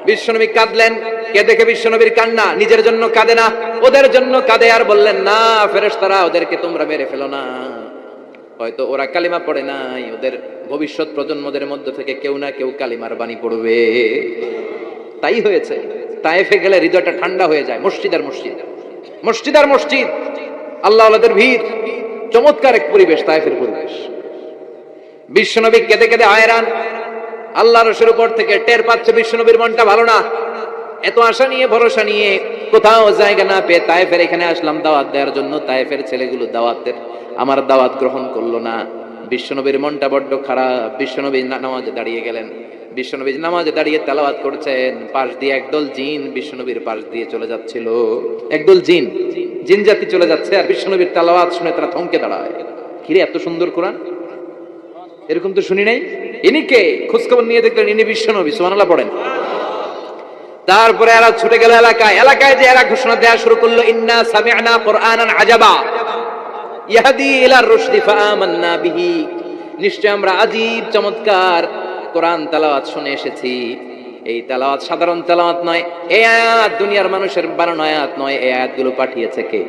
বিশ্বনবী কাঁদলেন। কে দেখে বিশ্বনবীর কান্না, নিজের জন্য কাঁদে না, ওদের জন্য কাঁদে। আর বললেন, না ফেরেশতারা, ওদেরকে তোমরা মেরে ফেলো না, হয়তো ওরা কালিমা পড়ে নাই, ওদের ভবিষ্যৎ প্রজন্মদের মধ্য থেকে কেউ না কেউ কালিমার বাণী পড়বে। তাই হয়েছে। তায়েফে গেলে হৃদয়টা ঠান্ডা হয়ে যায়। মসজিদ আর মসজিদ, মসজিদ আর মসজিদ, আল্লাহ ওয়ালাদের ভিড়, চমৎকার এক পরিবেশ তায়েফের পরিবেশ। বিশ্বনবী কেঁদে কেঁদে হায়রান। আল্লাহ রসুলের উপর থেকে টের পাচ্ছে বিশ্বনবীর মনটা ভালো না। এত আশা নিয়ে ভরসা নিয়ে কোথাও জায়গা না পেয়ে তায়েফের এখানে আসলাম দাওয়াত দেওয়ার জন্য। তায়েফের ছেলেগুলো আমার দাওয়াত গ্রহণ করলো না। বিশ্বনবীর মনটা বড্ড খারাপ। বিশ্বনবী নামাজে দাঁড়িয়ে গেলেন। বিশ্বনবী নামাজে দাঁড়িয়ে তেলাওয়াত করছেন। পাশ দিয়ে একদল জিন বিশ্বনবীর পাশ দিয়ে চলে যাচ্ছিল। একদল জিন, জিন জাতি চলে যাচ্ছে, আর বিশ্বনবীর তেলাওয়াত শুনে তারা থমকে দাঁড়ায়। কিরে, এত সুন্দর কোরআন, এরকম তো শুনি নাই। ইনি কে? খোঁজখবর নিয়ে দেখলেন ইনি বিশ্বনবী। সুবহানাল্লাহ পড়েন। তারপরে এরা ছুটে গেল এলাকায়। এলাকায় যে এরা ঘোষণা দেওয়া শুরু করলো, ইন্না সামি'না কুরআনান আজাবা ইয়াহদি ইলার রুশদি ফাআমান্না বিহি। নিশ্চয় আমরা আজীব চমৎকার কোরআন তেলাওয়াত শুনে এসেছি। এই তেলাওয়াত সাধারণ তেলাওয়াত নয়, এই আয়াত দুনিয়ার মানুষের বানানো আয়াত নয়। এই আয়াতগুলো পাঠিয়েছে কে?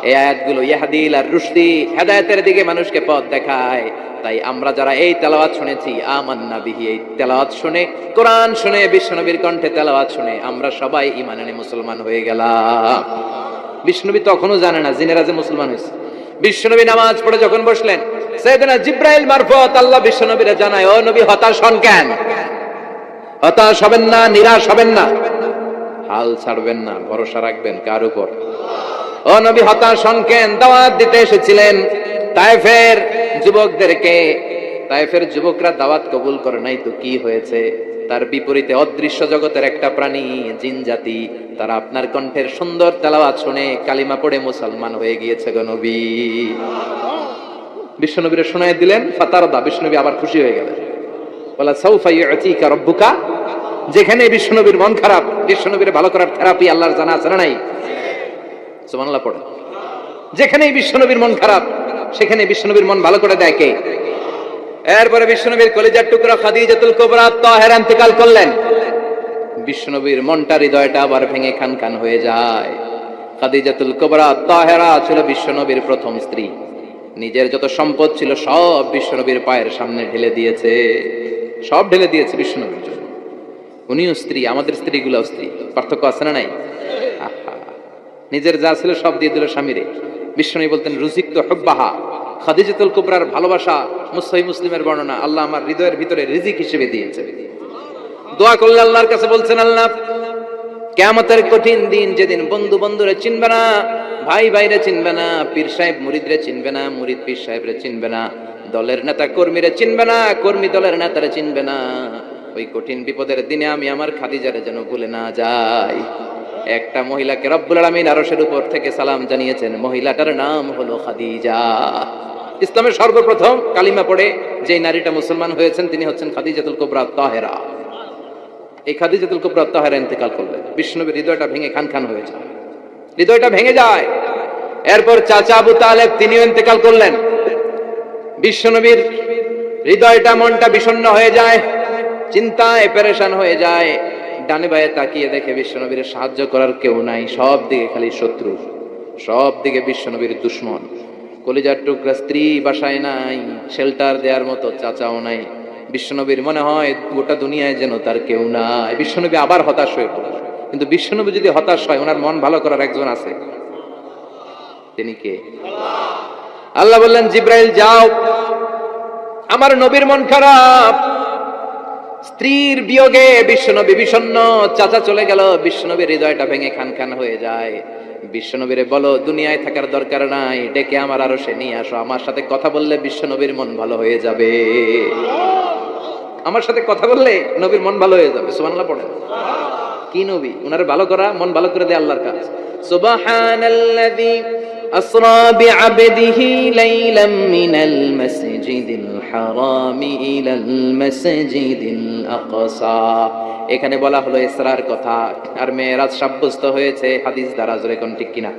এই আয়াতগুলো ইয়াহদি ইলার রুশদি, হেদায়েতের দিকে মানুষকে পথ দেখায়। তাই আমরা যারা এই তেলাওয়াত শুনেছি, আমান্না বিহি, এই তেলাওয়াত শুনে, কোরআন শুনে, বিশ্বনবীর কণ্ঠে তেলাওয়াত শুনে আমরা সবাই ঈমান এনে মুসলমান হয়ে গেলাম। বিশ্বনবী তখনও জানে না জিনেরা যে মুসলমান হয়েছে। বিশ্বনবী নামাজ পড়ে যখন বসলেন, সাইয়েদনা জিবরাইল মারফত আল্লাহ বিশ্বনবীরে জানায়, ও নবী, হতাশ হন কেন? হতাশ হবেন না, নিরাশ হবেন না, হাল ছাড়বেন না, ভরসা রাখবেন কার উপর? ও নবী, হতাশ হন কেন? দাওয়াত দিতে এসেছিলেন তায়েফের যুবকদেরকে। তায়েফের যুবকরা দাওয়াত কবুল করে নাই তো কি হয়েছে? তার বিপরীতে অদৃশ্য জগতের একটা প্রাণী, জিন জাতি, তারা আপনার কণ্ঠের সুন্দর তেলাওয়াত শুনে কালিমা পড়ে মুসলমান হয়ে গিয়েছে গো নবী। বিশ্বনবীরে শোনায় দিলেন। ফাতারদা, বিশ্বনবী আবার খুশি হয়ে গেলেন। বলা সাউফা ইউতিকা রাব্বুকা। যেখানে বিশ্বনবীর মন খারাপ, বিশ্বনবীরে ভালো করার থেরাপি আল্লাহর জানা আছে না নাই? সুবহানাল্লাহ পড়ে। যেখানেই বিশ্বনবীর মন খারাপ, সেখানে বিশ্বনবীর মন ভালো করে দেয় কে? এরপরে বিশ্বনবীর কলিজার টুকরা খাদিজাতুল কুবরা তাহেরা ইন্তেকাল করলেন। বিশ্বনবীর মনটা, হৃদয়টা আবার ভেঙে খান খান হয়ে যায়। খাদিজাতুল কুবরা তাহেরা ছিল বিশ্বনবীর প্রথম স্ত্রী। নিজের যত সম্পদ ছিল সব বিশ্বনবীর পায়ের সামনে ঢেলে দিয়েছে, সব ঢেলে দিয়েছে বিশ্বনবীর জন্য। উনিও স্ত্রী, আমাদের স্ত্রীগুলোও স্ত্রী, পার্থক্য আছে না নাই? নিজের যা ছিল সব দিয়ে দিল স্বামীরে। বিশ্বনবী বলতেন, রুজিক তো হুব্বাহা। খাদিজাতুল কুবরার ভালোবাসা সহিহ মুসলিমের বর্ণনা, আল্লাহ আমার হৃদয়ের ভিতরে রিজিক হিসেবে দিয়েছে। দোয়া করলে আল্লাহর কাছে বলছেন, আল্লাহ, কিয়ামতের কঠিন দিন, যেদিন বন্ধু বন্ধুরে চিনবে না, ভাই ভাইরে চিনবে না, পীর সাহেব মুরিদরে চিনবে না, মুরিদ পীর সাহেবরে চিনবে না, দলের নেতা কর্মীরে চিনবে না, কর্মী দলের নেতারে চিনবে না, ওই কঠিন বিপদের দিনে আমি আমার খাদিজারে যেন ভুলে না যাই। একটা মহিলাকে রব্বুল আলামিন আরশের উপর থেকে সালাম জানিয়েছেন, মহিলাটার নাম হলো খাদিজা। ইসলামের সর্বপ্রথম কালিমা পড়ে যে নারীটা মুসলমান হয়েছেন তিনি হচ্ছেন খাদিজাতুল কুবরা তাহেরা। এই খাদিজাতুল কুবরা তাহেরা ইন্তেকাল করলেন। বিশ্বনবীর হৃদয়টা ভেঙে খান খান হয়ে যায়, হৃদয়টা ভেঙে যায়। এরপর চাচা আবু তালেব, তিনিও ইন্তেকাল করলেন। বিশ্বনবীর হৃদয়টা, মনটা বিষণ্ণ হয়ে যায়, চিন্তায় পেরেশান হয়ে যায়। ডানে বায়ে তাকিয়ে দেখে বিশ্বনবীর সাহায্য করার কেউ নাই, সব দিকে খালি শত্রু, সব দিকে বিশ্বনবীর দুশ্মন। কলিজার টুকরা স্ত্রী বাসায় নাই, শেল্টার দেওয়ার মতো চাচাও নাই। বিশ্বনবীর মনে হয় গোটা দুনিয়ায় যেন তার কেউ নাই। বিশ্বনবী আবার হতাশ হয়ে পড়ল। কিন্তু বিশ্বনবী যদি হতাশ হয়, ওনার মন ভালো করার একজন আছে। তিনি কে? আল্লাহ বললেন, জিব্রাইল যাও, আমার নবীর মন খারাপ, স্ত্রীর বিয়োগে বিশ্বনবী বিষণ্ণ, চাচা চলে গেল, বিশ্বনবীর হৃদয়টা ভেঙে খান খান হয়ে যায়। বিশ্বনবীরে বলো, দুনিয়ায় থাকার দরকার নাই, ডেকে আমার আরশে নিয়ে আসো, আমার সাথে কথা বললে বিশ্বনবীর মন ভালো হয়ে যাবে। আমার সাথে কথা বললে নবীর মন ভালো হয়ে যাবে। সুবহানাল্লাহ পড়েন। কি নবী? উনার ভালো করা, মন ভালো করে দেয় আল্লাহর কাজ। সুবহানাল্লাযী আসরা বিআবদিহি লাইলাম মিনাল মাসজিদিল হারামি ইলাল মাসজিদিল আকসা। এখানে বলা হলো ইসরার কথা, আর মেরাজ সাব্যস্ত হয়েছে হাদিস দ্বারা। জোরে কোন ঠিক কিনা?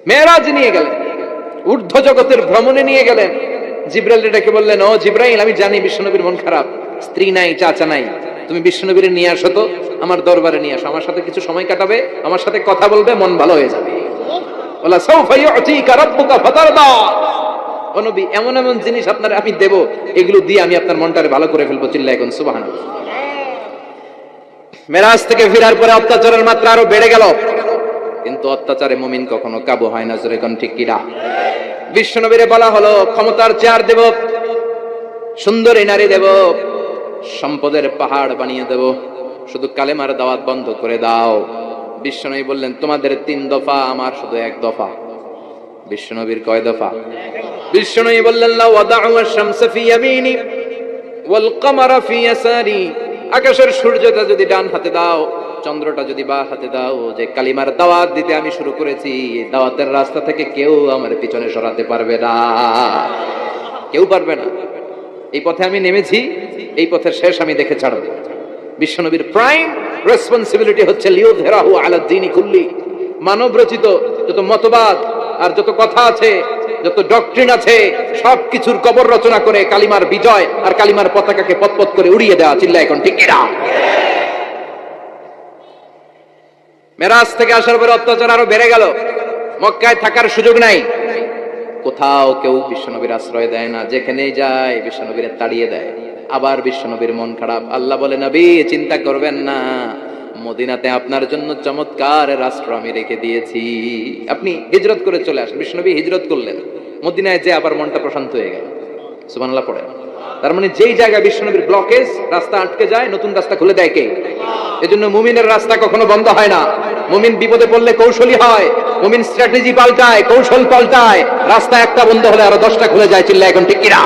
মেরাজ নিয়ে গেলেন, ঊর্ধ্ব জগতের ভ্রমণে নিয়ে গেলেন। জিব্রাইল ডেকে বললেন, ও জিব্রাইল, আমি জানি বিশ্বনবীর মন খারাপ, স্ত্রী নাই, চাচা নাই, তুমি বিশ্বনবীর নিয়ে আসো তো, আমার দরবারে নিয়ে আসো, আমার সাথে কিছু সময় কাটাবে, আমার সাথে কথা বলবে, মন ভালো হয়ে যাবে। ওয়ালা সাউফা ইউতিকা রাব্বুকা ফাতারদা। ও নবী, এমন এমন জিনিস আপনার আমি দেব, এগুলো দিয়ে আমি আপনার মনটারে ভালো করে ফেলবো। চিল্লায় এখন সুবহানাল্লাহ। মেরাজ থেকে ফেরার পরে অত্যাচারের মাত্রা আরো বেড়ে গেল, কিন্তু অত্যাচারে মুমিন কখনো কাবু হয় না। জোরে কোন ঠিক কিনা? বিশ্বনবীরে বলা হলো ক্ষমতার চেয়ার দেব, সুন্দরী নারী দেব, সম্পদের পাহাড় বানিয়ে দেব, শুধু কালেমার দাওয়াত বন্ধ করে দাও। বিশ্বনবী বললেন তোমাদের 3 দফা, আমার শুধু 1 দফা। বিশ্বনবীর কয় দফা? বিশ্বনবী বললেন লা ওয়াদাউ আশ-শামসা ফি ইয়ামিনি ওয়াল কামারা ফি ইয়াসারি। আকাশের সূর্যটা যদি ডান হাতে দাও, চন্দ্রটা যদি বাঁ হাতে দাও, যে কালিমার দাওয়াত দিতে আমি শুরু করেছি, এই দাওয়াতের রাস্তা থেকে কেউ আমার পিছনে সরাতে পারবে না, কেউ পারবে না। এই পথে আমি নেমেছি, এই পথের শেষ আমি দেখে ছাড়ব। বিশ্বনবীর প্রাইম রেসপন্সিবিলিটি হচ্ছে লিউযহিরাহু আলা দ্বীনি কুল্লি। মানব রচিত যত মতবাদ আর যত কথা আছে, যত ডক্ট্রিন আছে, সবকিছুর কবর রচনা করে কালিমার বিজয় আর কালিমার পতাকাকে পতপত করে উড়িয়ে দেওয়া। চিল্লায় এখন ঠিক কিনা? মেরাজ থেকে আসার পরে অত্যাচার আরো বেড়ে গেল, মক্কায় থাকার সুযোগ নাই, কোথাও কেউ বিশ্বনবীর আশ্রয় দেয় না, যেখানেই যায় বিশ্বনবীর তাড়িয়ে দেয়। আবার বিশ্বনবীর মন খারাপ। আল্লাহ বলে নবী চিন্তা করবেন না, মদিনাতে আপনার জন্য চমৎকার রাষ্ট্র আমি রেখে দিয়েছি, আপনি হিজরত করে চলে আসেন। বিশ্বনবী হিজরত করলেন, মদিনায় যে আবার মনটা প্রশান্ত হয়ে গেল। সুবহানাল্লাহ পড়েন। তার মানে যেই জায়গায় বিশ্বনবীর ব্লকেজ, রাস্তা আটকে যায়, নতুন রাস্তা খুলে দেয় কে? এজন্য মুমিনের রাস্তা কখনো বন্ধ হয় না। মুমিন বিপদে পড়লে কৌশলী হয়, মুমিন স্ট্র্যাটেজি পাল্টায়, কৌশল পাল্টায়। রাস্তা একটা বন্ধ হলে আরো 10টা খুলে যায়। চিল্লায় এখন ঠিক কিনা?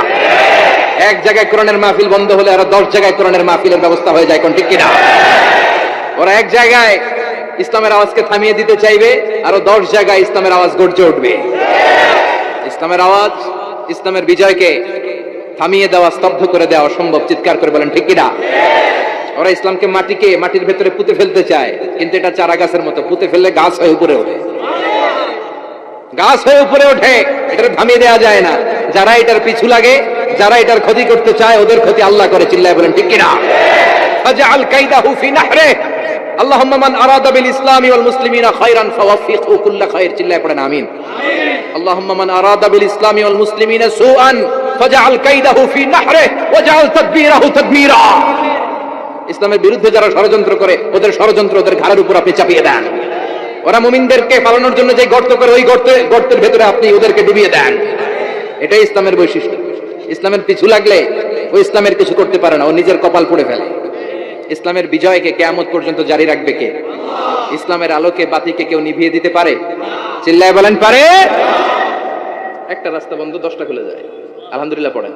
এক জায়গায় কোরআনের মাহফিল বন্ধ হলে আরো 10 জায়গায় কোরআনের মাহফিলের ব্যবস্থা হয়ে যায়। কোন ঠিক কিনা? ওরা এক জায়গায় ইসলামের আওয়াজকে থামিয়ে দিতে চাইবে, আরো 10 জায়গায় ইসলামের আওয়াজ গর্জে উঠবে। ইসলামের আওয়াজ, ইসলামের বিজয়কে থামিয়ে দেওয়া, স্তব্ধ করে দেওয়া অসম্ভব। চিৎকার করে বলেন ঠিক কিনা? ওরা ইসলামকে মাটির ভেতরে পুঁতে ফেলতে চায়, কিন্তু এটা চারা গাছের মতো, পুঁতে ফেললে গাছ হয়ে উপরে ওঠে, গাছ হয়ে উপরে ওঠে, এটা থামিয়ে দেওয়া যায় না। যারা এটার পিছু লাগে, যারা এটার ক্ষতি করতে চায়, ওদের ক্ষতি আল্লাহ করে। চিল্লায় বলেন ঠিক কিনা? ফাজআল কাইদাহু ফি নাহরে। আল্লাহুম্মা মান আরাদা বিল ইসলামি ওয়াল মুসলিমিনা খায়রান ফাওয়াফিকহু কুল্লা খায়র। চিল্লায় পড়েন আমিন। আল্লাহুম্মা মান আরাদা বিল ইসলামি ওয়াল মুসলিমিনা সুআন ফাজআল কাইদাহু ফি নাহরে ওয়াজআল তাদবীরাহু তাদবীরা। ইসলামের বিরুদ্ধে যারা ষড়যন্ত্র করে, ওদের ষড়যন্ত্র ওদের ঘাড়ের উপর আপনি চাপিয়ে দেন। ওরা মুমিনদেরকে পালানোর জন্য যে গর্ত করে, ওই গর্তের ভেতরে আপনি ওদেরকে ডুবিয়ে দেন। এটাই ইসলামের বৈশিষ্ট্য। ইসলামের পিছু লাগলে ও ইসলামের কিছু করতে পারে না, ও নিজের কপাল পুড়ে ফেলে। ইসলামের বিজয়কে কিয়ামত পর্যন্ত জারি রাখবে কে? ইসলামের আলোকে বাতিকে কেউ নিভিয়ে দিতে পারে? চিল্লায় বলেন পারে? একটা রাস্তা বন্ধ, 10টা খুলে যায়। আলহামদুলিল্লাহ পড়েন।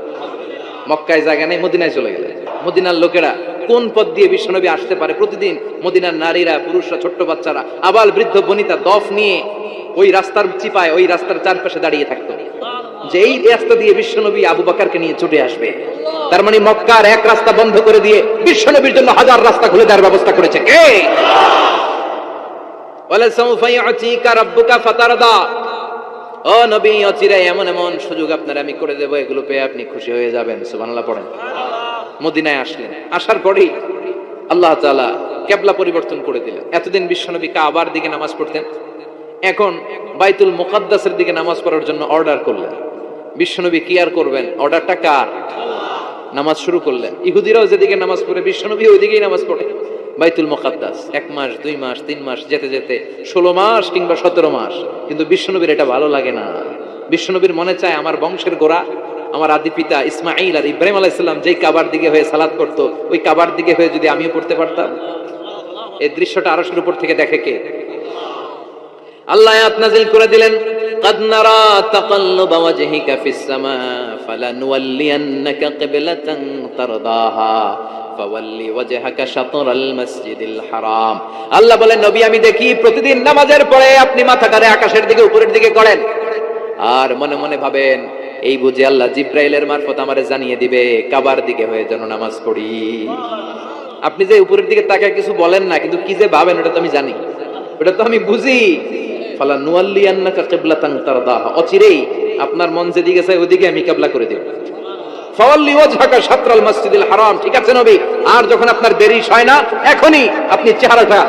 মক্কায় জায়গা নেই, মদিনায় চলে গেলে। মদিনার লোকেরা কোন পথ দিয়ে বিশ্বনবী আসতে পারে? প্রতিদিন মদিনার নারীরা, পুরুষরা, ছোট্ট বাচ্চারা, আবাল বৃদ্ধ বনিতা দফ নিয়ে ওই রাস্তার চিপায়, ওই রাস্তার চারপাশে দাঁড়িয়ে থাকতো, যে এই রাস্তা দিয়ে বিশ্বনবী আবু বকরকে নিয়ে ছুটে আসবে। তার মানে মক্কার এক রাস্তা বন্ধ করে দিয়ে বিশ্বনবীর জন্য 1000 রাস্তা খুলে দেওয়ার ব্যবস্থা করেছে কে? ওয়ালা সাউফা ইউতিকা রাব্বুকা ফাতারদা। ও নবী, অচিরে এমন এমন সুযোগ আপনার আমি করে দেব, এগুলো পেয়ে আপনি খুশি হয়ে যাবেন। সুবহানাল্লাহ পড়েন। মদিনায় আসলেন, আসার পরেই আল্লাহ তাআলা কিবলা পরিবর্তন করে দিলেন। এতদিন বিশ্বনবী কাবার দিকে নামাজ পড়তেন, এখন বাইতুল মুকাদ্দাসের দিকে নামাজ পড়ার জন্য অর্ডার করলেন। বিশ্বনবী কি আর করবেন? অর্ডারটা কার? নামাজ শুরু করলেন। ইহুদিরাও যেদিকে নামাজ পড়ে, বিশ্বনবী ওইদিকেই নামাজ পড়ে। বাইতুল মুকাদ্দাস 1 মাস, 2 মাস, 3 মাস যেতে যেতে 16 মাস কিংবা 17 মাস, কিন্তু বিশ্বনবীর এটা ভালো লাগে না। বিশ্বনবীর মনে চায় আমার বংশের গোড়া, আমার আদি পিতা ইসমাঈল আর ইব্রাহিম আলাইহিস সালাম যেই কাবার দিকে হয়ে সালাত করতো, ওই কাবার দিকে হয়ে যদি আমিও পড়তে পারতাম। এই দৃশ্যটা আরশের উপর থেকে দেখে কে? আল্লাহ আয়াত নাযিল করে দিলেন, قد نرى تقلب وجهك في السماء فلنولينك قبلة ترضاها فولي وجهك شطر المسجد الحرام। আল্লাহ বলেন নবী আমি দেখি প্রতিদিন নামাজের পরে আপনি মাথাটারে আকাশের দিকে, উপরের দিকে করেন, আর মনে মনে ভাবেন এই বুঝে আল্লাহ জিব্রাইলের মারফত আমারে জানিয়ে দিবে কাবার দিকে হয়ে যেন নামাজ পড়ি। আপনি যে উপরের দিকে তাকায় কিছু বলেন না, কিন্তু কি যে ভাবেন ওটা তো আমি জানি, ওটা তো আমি বুঝি। ফালা নুয়াল্লিয়ান্নাকা কিবলাতান তারদাহা, অচিরেই আপনার মন যেদিকে চায় ওইদিকে আমি কিবলা করে দেব। ফাওয়াল্লি ওয়াজহাকা শাতরাল মাসজিদিল হারাম, ঠিক আছে নবী? আর যখন আপনার দেরি হয় না, এখনই আপনি চেহারাটা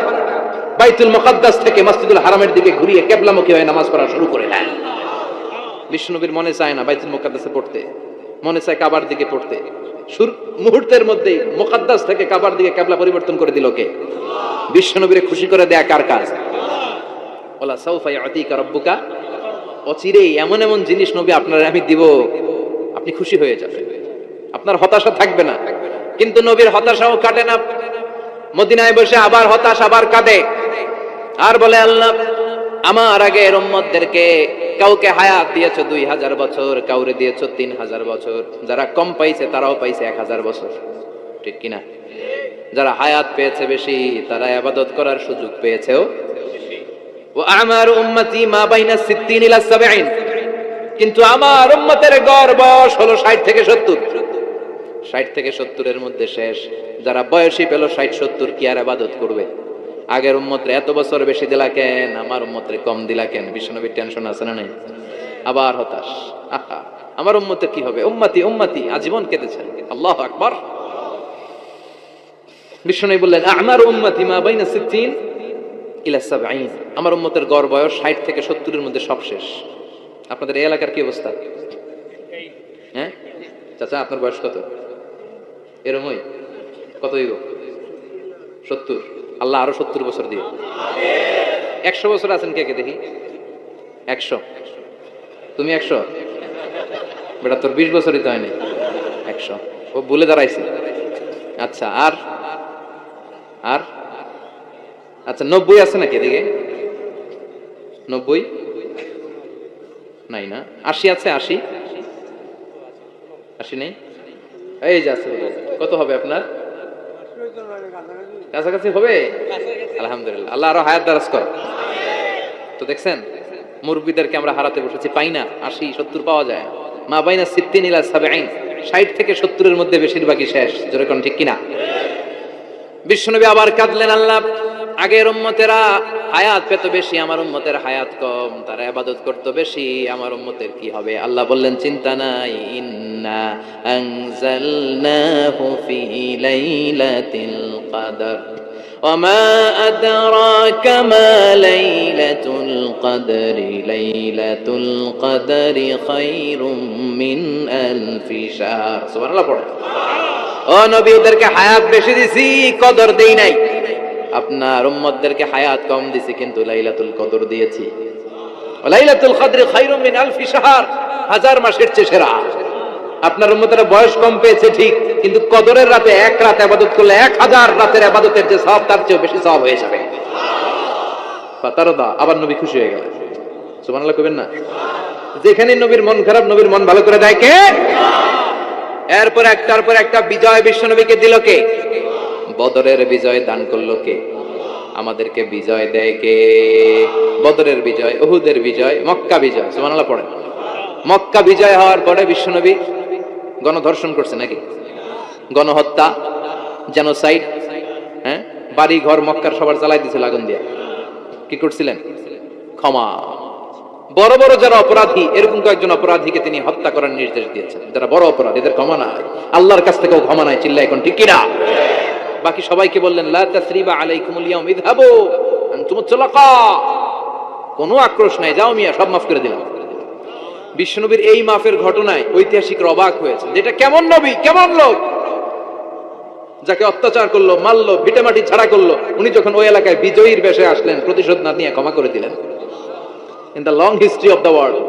বাইতুল মুকাদ্দাস থেকে মসজিদুল হারামের দিকে ঘুরিয়ে কিবলামুখী হয়ে নামাজ পড়া শুরু করে দেন। বিশ্বনবীর মনে চায় না বাইতুল মুকাদ্দাসে পড়তে, মনে চায় কাবার দিকে পড়তে। মুহূর্তের মধ্যেই মুকাদ্দাস থেকে কাবার দিকে কিবলা পরিবর্তন করে দিল কে? বিশ্বনবীরে খুশি করে দেয়া কার কাজ? ওয়ালা সাউফা ইয়াতিকা রাব্বুকা, অচিরেই এমন এমন জিনিস নবী আপনার আমি দিব, আপনি খুশি হয়ে যাবেন, আপনার হতাশা থাকবে না। কিন্তু নবীর হতাশাও কাটে না। মদিনায় বসে আবার হতাশ, আবার কাঁদে, আর বলে আল্লাহ আমার আগের উম্মতদেরকে কাউকে হায়াত দিয়েছো 2000 বছর, কাউরে দিয়েছো 3000 বছর, যারা কম পাইছে তারাও পাইছে 1000 বছর, ঠিক কিনা? যারা হায়াত পেয়েছে বেশি তারা ইবাদত করার সুযোগ পেয়েছেও। ওয়া আমারু উম্মতি মা বাইনা 60 ইলা 70, কিন্তু আমার উম্মতের গড় বয়স হলো 60 থেকে 70। 60 থেকে 70 এর মধ্যে শেষ। যারা বয়সী পেল 60-70 কি আর ইবাদত করবে? আগের উম্মতরে এত বছর বেশি দিলা কেন, আমার উম্মতরে কম দিলা কেন? বিশ্বনবীর টেনশন আছে না নাই? আবার হতাশ, আহা আমার উম্মতের কি হবে? উম্মতি উম্মতি আজীবন কেঁদেছেন। আল্লাহু আকবার। বিশ্বনবী বললেন আমার উম্মতি মা বাইনা 60 ইলা 70, আমার উম্মতের গড় বয়স 60 থেকে 70 এর মধ্যে সব শেষ। আপনাদের এই এলাকার কি অবস্থা? হ্যাঁ চাচা, আপনার বয়স কত? এরমই কত হইব? 70। আল্লাহ আরো 70 বছর দিও। 100 বছর আছেন কে কে দেখি? 100? তুমি 100? বেটা তোর 20 বছরই তো হয়নি। 100 ও বলে দাঁড়াইছে। আচ্ছা, আর আর আচ্ছা 90 আছে নাকি এদিকে? 90 নাই না? 80 আছে? 80 নেই? এই যে আছে। কত হবে আপনার? কাছাকাছি হবে? আলহামদুলিল্লাহ, আল্লাহ আরো হায়াত দারাজ কর। তো দেখছেন মুরব্বীদেরকে আমরা হারাতে বসেছি, পাই না। 80-70 পাওয়া যায়। মা বাইনা 60 ইলা 70, 60 থেকে 70 এর মধ্যে বেশিরভাগই শেষ। জোরে কোন ঠিক কিনা? বিশ্বনবী আবার কাঁদলেন, আল্লাহ আগের উম্মতেরা হায়াত পেত বেশি, আমার উম্মতের হায়াত কম, তারা ইবাদত করত বেশি, আমার উম্মতের কি হবে? আল্লাহ বললেন চিন্তা নাই, ইন্না আনজালনাহু ফি লাইলাতিল কদর ওয়ামা আদরাকা মা লাইলাতুল কদরি লাইলাতুল কদরি খায়রুম মিন আলফি শাহর। সুবহানাল্লাহ পড়ে। ও নবী, ওদেরকে হায়াত বেশি দিছি, কদর দেই নাই। আপনার উম্মতদেরকে হায়াত কম দিছি, কিন্তু লাইলাতুল কদর দিয়েছি। লাইলাতুল কদর খায়রুম মিন আলফি শাহর, 1000 মাসের চেয়ে সেরা। আপনার উম্মতের বয়স কম পেয়েছে ঠিক, কিন্তু কদরের রাতে এক রাত ইবাদত করলে 1000 রাতের ইবাদতের যে সওয়াব তার চেয়ে বেশি সওয়াব হয়ে যাবে। ফাতারদা, আবার নবী খুশি হয়ে গেলেন। সুবহানাল্লাহ কইবেন না? যেখানে নবীর মন খারাপ, নবীর মন ভালো করে দেয় কে? এরপর একটার পর একটা বিজয় বিশ্বনবীকে দিল কে? বদরের বিজয় দান করলো কে? আমাদেরকে বিজয় দেয় কে? বদরের বিজয়, উহুদের বিজয়, মক্কা বিজয়। সুবহানাল্লাহ পড়েন। মক্কা বিজয় হওয়ার পরে বিশ্বনবী গণধর্ষণ করছে নাকি? গণহত্যা, জেনোসাইড, হ্যাঁ, বাড়ি ঘর মক্কার সবার জ্বালাই দিয়েছিল আগুন দিয়ে। কি করছিলেন? ক্ষমা। বড় বড় যারা অপরাধী, এরকম কয়েকজন অপরাধীকে তিনি হত্যা করার নির্দেশ দিয়েছেন। যারা বড় অপরাধী, এদের ক্ষমা নাই, আল্লাহর কাছ থেকেও ক্ষমা নাই। চিল্লা এখন ঠিক কিনা? বাকি সবাইকে বললেন লা তাসরিবা আলাইকুমুল ইয়াউম ইযহাবু আনতুমুত তুলাকা, কোনো আক্রোশ নাই, যাও মিয়া, সব মাফ করে দিলাম। বিশ্বনবীর এই মাফের ঘটনায় ঐতিহাসিকরা অবাক হয়েছে। এটা কেমন নবী, কেমন লোক, যাকে অত্যাচার করলো, মারলো, ভিটেমাটি ছাড়া করলো, উনি যখন ওই এলাকায় বিজয়ীর বেশে আসলেন, প্রতিশোধ না নিয়ে ক্ষমা করে দিলেন। In the long history of the world,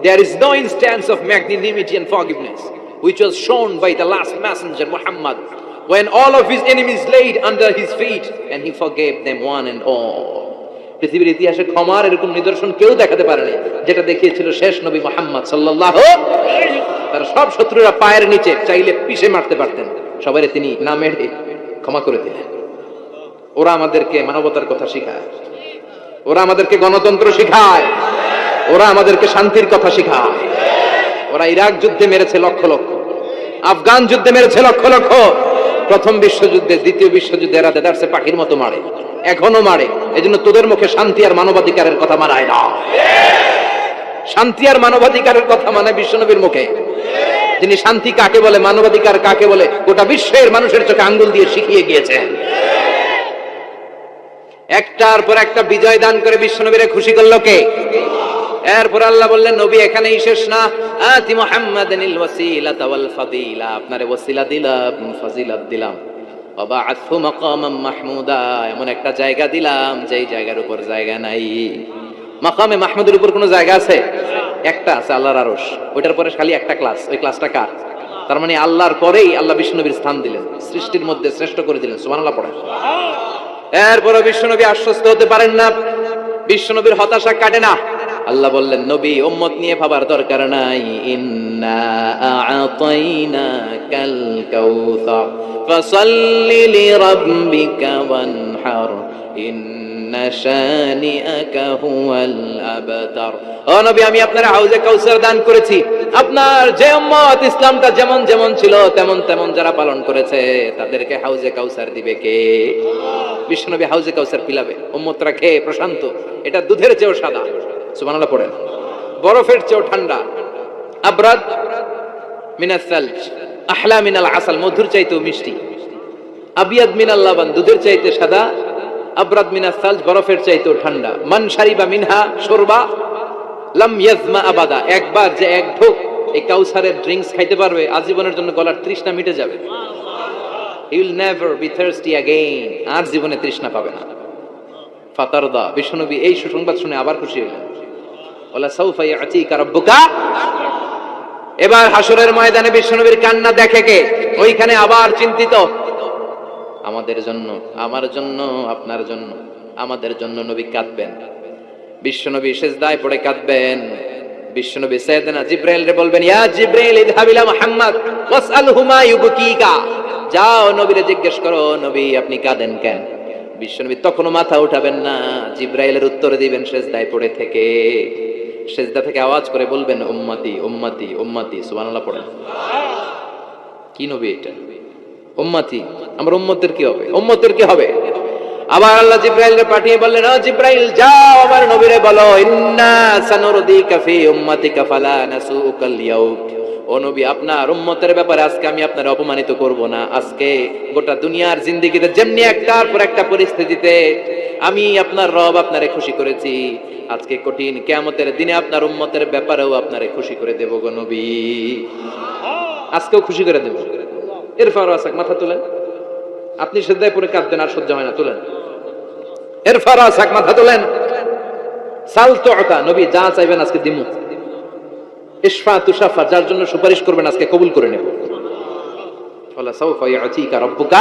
there is no instance of magnanimity and forgiveness which was shown by the last messenger Muhammad, when all of his enemies laid under his feet and he forgave them one and all. পৃথিবীর ইতিহাসে ক্ষমার এরকম নিদর্শন কেউ দেখাতে পারেনি যেটা দেখিয়েছিল শেষ নবী মুহাম্মদ সাল্লাল্লাহু আলাইহি ওয়াসাল্লাম। তার সব শত্রুরা পায়ের নিচে চাইলে পিষে মারতে পারতেন, সবাইরে তিনি না মেরে ক্ষমা করে দিলেন। ওরা আমাদেরকে মানবতার কথা শিখায়, ওরা আমাদেরকে গণতন্ত্র শিখায়, ওরা আমাদেরকে শান্তির কথা শিখায়। ওরা ইরাক যুদ্ধে মেরেছে লক্ষ লক্ষ, আফগান যুদ্ধে মেরেছে লক্ষ লক্ষ, প্রথম বিশ্বযুদ্ধে, দ্বিতীয় বিশ্বযুদ্ধে এরা দেদারসে পাখির মতো মারে, এখনো মারে। এজন্য তোদের মুখে শান্তি আর মানবাধিকারের কথা মানায় না। শান্তি আর মানবাধিকারের কথা মানে বিশ্বনবীর মুখে। যিনি শান্তি কাকে বলে, মানবাধিকার কাকে বলে, গোটা বিশ্বের মানুষের চোখে আঙ্গুল দিয়ে শিখিয়ে গিয়েছেন। একটার পর একটা বিজয় দান করে বিশ্বনবীরে খুশি করলো কে? এরপর আল্লাহ বললেন, নবী এখানেই শেষ না, আতি মুহাম্মাদানিল ওয়াসিলাতা ওয়াল ফাদিলা, আপনারে ওয়াসিলা দিলাম, ফাজিলাত দিলাম, ওয়া বা'আথহু মাকামান মাহমুদা, এমন একটা জায়গা দিলাম যেই জায়গার উপর জায়গা নাই। মাকামে মাহমুদের উপর কোনো জায়গা আছে? একটা আছে, আল্লাহর আরশ। ওইটার পরে খালি একটা ক্লাস, ওই ক্লাসটা কার? তার মানে আল্লাহর পরেই আল্লাহ বিশ্বনবীর স্থান দিলেন, সৃষ্টির মধ্যে শ্রেষ্ঠ করে দিলেন। সুবহানাল্লাহ পড়েন। এরপরও বিশ্বনবী আশ্বস্ত হতে পারেন না, বিশ্বনবীর হতাশা কাটে না। আল্লাহ বললেন, নবী উম্মত নিয়ে ভাবার দরকার নাই, ইন্না আ'তাইনাকাল কাউসার ফাসাল্লি লিরাব্বিকা ওয়ানহার ইন্না শানিআকা হুয়াল আবতার। ও নবী, আমি আপনার হাউজে কাউসার দান করেছি। আপনার যে উম্মত ইসলামটা যেমন যেমন ছিল তেমন তেমন যারা পালন করেছে তাদেরকে হাউজে কাউসার দিবে কে? বিশ্বনবী হাউজে কাউসার পিলাবে, উম্মতরা খেয়ে প্রশান্ত। এটা দুধের চেয়েও সাদা, সুবহানাল্লাহ পড়েন, বরফের চেয়েও ঠান্ডা, আবরাদ মিনাস সালজ আহলা মিনাল আসাল, মধুর চাইতেও মিষ্টি, আবিয়াদ মিনাল লাবান, দুধের চাইতে সাদা, আবরাদ মিনাস সালজ, বরফের চাইতেও ঠান্ডা। মান শারিবা মিনহা শুরবা লাম ইয়াজমা আবাদা, একবার যে এক ঢোক এই কাউসারের ড্রিঙ্কস খাইতে পারবে আজীবনের জন্য গলার তৃষ্ণা মিটে যাবে। He will never be thirsty again, আর জীবনে তৃষ্ণা পাবে না। ফাতারদা, বিশ্বনবী এই সুসংবাদ শুনে আবার খুশি হলেন। ওয়ালা সাউফা ইয়াতিকা রাব্বুকা, এবার হাসরের ময়দানে বিশ্বনবীর কান্না দেখে কে? ওইখানে আবার চিন্তিত, আমাদের জন্য, আমার জন্য, আপনার জন্য, আমাদের জন্য নবী কাঁদবেন। বিশ্বনবী সিজদায় পড়ে কাঁদবেন। বিশ্বনবী সাইয়েদনা জিবরাইল রে বলবেন, ইয়া জিবরাইল ইযহাব ইলা মুহাম্মদ ওয়াসআলহু মা ইউবকিকা, যাও নবীরে জিজ্ঞেস করো, নবী আপনি কাঁদেন কেন? বিশ্বনবী তখনও মাথা উঠাবেন না, জিবরাইলের উত্তর দিবেন সিজদায় পড়ে থেকে। সিজদা থেকে আওয়াজ করে বলবেন, উম্মতি উম্মতি উম্মতি। সুবহানাল্লাহ পড়েন। কি নবী এটা? উম্মতি, আমার উম্মতের কি হবে? উম্মতের কি হবে? আবার আল্লাহ জিবরাইলকে পাঠিয়ে বললেন, ও জিবরাইল যাও আমার নবীরে বলো, ইন্না সানুরদিকা ফি উম্মাতিকা ফালা নাসুকাল ইয়াউম, ও নবী আপনার উম্মতের ব্যাপারে আজকে আমি আপনার অপমানিত করব না। আজকে গোটা দুনিয়ার জিন্দেগিতে যেমনি একটার পর একটা পরিস্থিতিতে আমি আপনার রব আপনারে খুশি করেছি, আজকে কঠিন কিয়ামতের দিনে আপনার উম্মতের ব্যাপারেও আপনারে খুশি করে দেব গো নবী, আজকেও খুশি করে দেব। এরফার আসাক, মাথা তুলেন। আপনি সিজদায় পড়ে কাঁদবেন, আর সহ্য হয় না, তুলেন। এরফার আসাক, মাথা তুলেন। সাল তুতা, নবী যা চাইবেন আজকে দিমু। ইশফা তুশাফা, যার জন্য সুপারিশ করবেন আজকে কবুল করে নেব। ওয়ালা সাউফা ইয়াতিকা রাব্বুকা,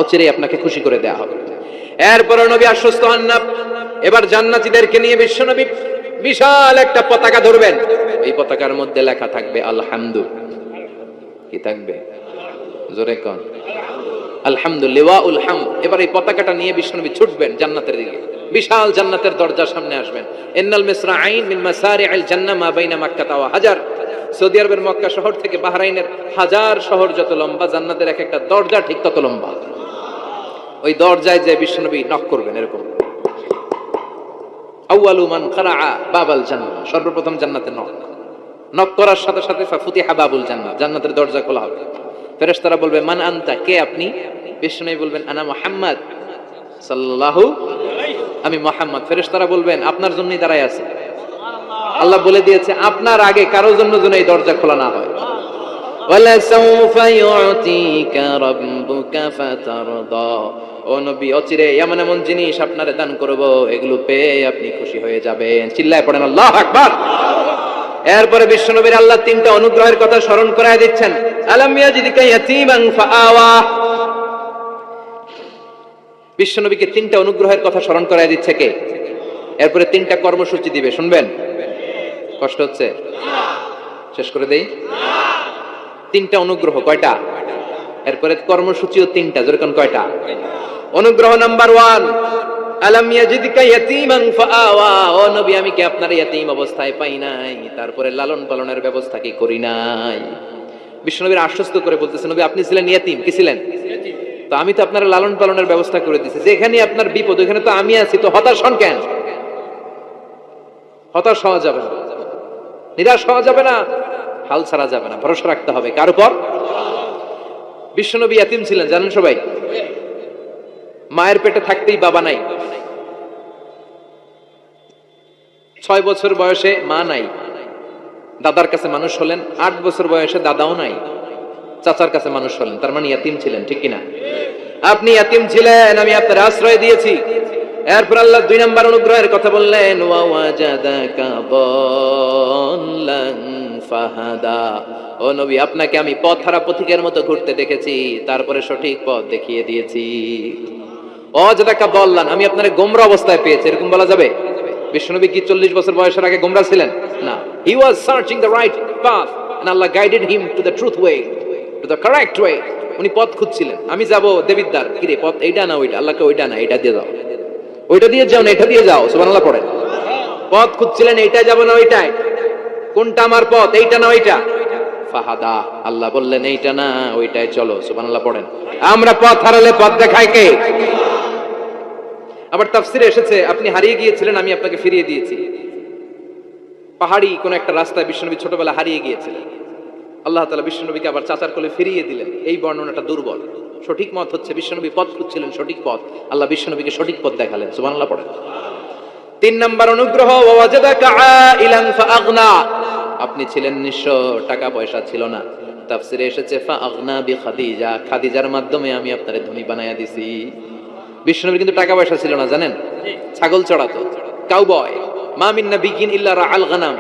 অচিরেই আপনাকে খুশি করে দেয়া হবে। এরপর নবী আশ্বস্ত হন না। এবার জান্নাতীদেরকে নিয়ে বিশ্বনবী বিশাল একটা পতাকা ধরবেন। এই পতাকার মধ্যে লেখা থাকবে আলহামদু, কি থাকবে? জোরে কোন আলহামদুলিল্লাহ উল হামদ। এবার এই পতাকাটা নিয়ে বিশ্বনবী ছুটবেন জান্নাতের দিকে। বিশাল জান্নাতের দরজার সামনে আসবেন। ইন্নাল মিসরাঈন মিন মাসারি'আল জান্নাহ মা বাইনা মাক্কাহ ওয়া হাজার, সৌদি আরবের মক্কা শহর থেকে বাহরাইনের হাজার শহর যত লম্বা, জান্নাতের এক একটা দরজা ঠিক তত লম্বা। ওই দরজায় যে বিশ্বনবী নক করবেন, এরকম আউয়ালু মান কারাআ বাবাল জান্নাহ, সর্বপ্রথম জান্নাতে নক করার সাথে সাথে ফাফুতিহা বাবুল জান্নাহ, জান্নাতের দরজা খোলা হবে। ফেরেশতারা বলবে, মান আনতা, কে আপনি? বিশ্বনবী বলবেন, আনা মুহাম্মদ সাল্লাল্লাহু, আমি মুহাম্মদ। ফেরেশতারা বলবেন, আপনার জন্যই দাঁড়ায় আছে। আল্লাহ বলে দিয়েছে আপনার আগে কারোর জন্য যেন এই দরজা খোলা না হয়। ওয়ালা সাউফা ইউতিকা রাব্বুকা ফাতারদা, ও নবী অচিরে এমন এমন জিনিস আপনারে দান করব, এগুলো পেয়ে আপনি খুশি হয়ে যাবেন। চিল্লায় পড়েন আল্লাহু আকবার। এরপরে বিশ্বনবীর আল্লাহ তিনটা অনুগ্রহের কথা স্মরণ করায় দিচ্ছেন। আলাম ইয়াজিদকা ইয়াতীমান ফাআওয়া, বিশ্বনবীকে তিনটা অনুগ্রহের কথা স্মরণ করায় দিচ্ছে কে? এরপরে তিনটা কর্মসূচি দিবে, শুনবেন? কষ্ট হচ্ছে? শেষ করে দেই। তিনটা অনুগ্রহ, কয়টা? এরপরে কর্মসূচিও তিনটা, যেরকম কয়টা? অনুগ্রহ নাম্বার 1, আলাম ইয়াজিদকা ইয়াতীমান ফাআওয়া, ও নবী আমি কি আপনার ইয়াতীম অবস্থায় পাই নাই, তারপরে লালন পালনের ব্যবস্থা কি করি নাই? বিশ্বনবীর আশ্বস্ত করে বলতেছেন, নবী আপনি ছিলেন ইয়াতীম, কি ছিলেন? তো আমি তো আপনার লালন পালনের ব্যবস্থা করে দিয়েছি। যেখানে আপনার বিপদ ওখানে তো আমি আছি, তো হতাশ হন কেন? হতাশ হওয়া যাবে না, নিরাশ হওয়া যাবে না। হাল ছাড়া যাবে না, ভরসা রাখতে হবে কার উপর? বিশ্বনবী ইয়াতিম ছিলেন জানেন সবাই। মায়ের পেটে থাকতেই বাবা নাই, 6 বছর বয়সে মা নাই, দাদার কাছে মানুষ হলেন, 8 বছর বয়সে দাদাও নাই, চাচার কাছে মানুষ হলেন, তার মানে ইয়াতিম ছিলেন, ঠিক কিনা? আপনি ইয়াতিম ছিলেন, আমি আপনার আশ্রয় দিয়েছি। এরপর আল্লাহ 2 নম্বর অনুগ্রহের কথা বললেন, ওয়া ওয়াজাদাকা দাল্লান ফাহাদা। ও নবী, আপনাকে আমি পথহারা পথিকের মতো ঘুরতে দেখেছি, তারপরে সঠিক পথ দেখিয়ে দিয়েছি। ওয়াজাদাকা দাল্লান, আমি আপনারে গোমরা অবস্থায় পেয়েছি, এরকম বলা যাবে? বিশ্বনবী কি 40 বছর বয়সের আগে গোমরা ছিলেন? না, he was searching the right path and Allah guided him to the truth way, to the correct way. উনি পথ খুঁজছিলেন, আমি যাব দেবিদ্বার, কি রে পথ এইটা না ওইটা? আল্লাহকে ওইটা না এটা দিয়ে যাও, ওইটা দিয়ে যাও না এটা দিয়ে যাও, সুবহানাল্লাহ পড়েন। পথ খুঁজছিলেন, এইটা যাব না ওইটাই, কোনটা আমার পথ, এইটা না ওইটা? ফাহাদা, আল্লাহ বললেন এইটা না ওইটাই চলো, সুবহানাল্লাহ পড়েন। আমরা পথ হারালে পথ দেখায় কে? আবার তাফসিরে এসেছে আপনি হারিয়ে গিয়েছিলেন, আমি আপনাকে ফিরিয়ে দিয়েছি। পাহাড়ি কোন একটা রাস্তায় বিশ্বনবী ছোটবেলা হারিয়ে গিয়েছিলেন, আল্লাহ তাআলা বিশ্বনবীকে আবার চাচার কোলে ফিরিয়ে দিলেন। এই বর্ণনাটা দুর্বল, সঠিক মত হচ্ছে বিশ্বনবী পথ খুঁজছিলেন, সঠিক পথ, আল্লাহ বিশ্বনবীকে সঠিক পথ দেখালেন, সুবহানাল্লাহ পড়েন। 3 নম্বর অনুগ্রহ, ওয়াজাদাকা আইলান ফাআগনা, আপনি ছিলেন নিঃস্ব, টাকা পয়সা ছিল না। তাফসিরে এসেছে ফাআগনা বিখাদিজা, খাদিজার মাধ্যমে আমি আপনারে ধনী বানায়া দিছি। বিশ্বনবীর কিন্তু টাকা পয়সা ছিল না জানেন, ছাগল চড়াতো, কাউবয়, মা মিন নাবিয়্যিন ইল্লা রাআল গানাম,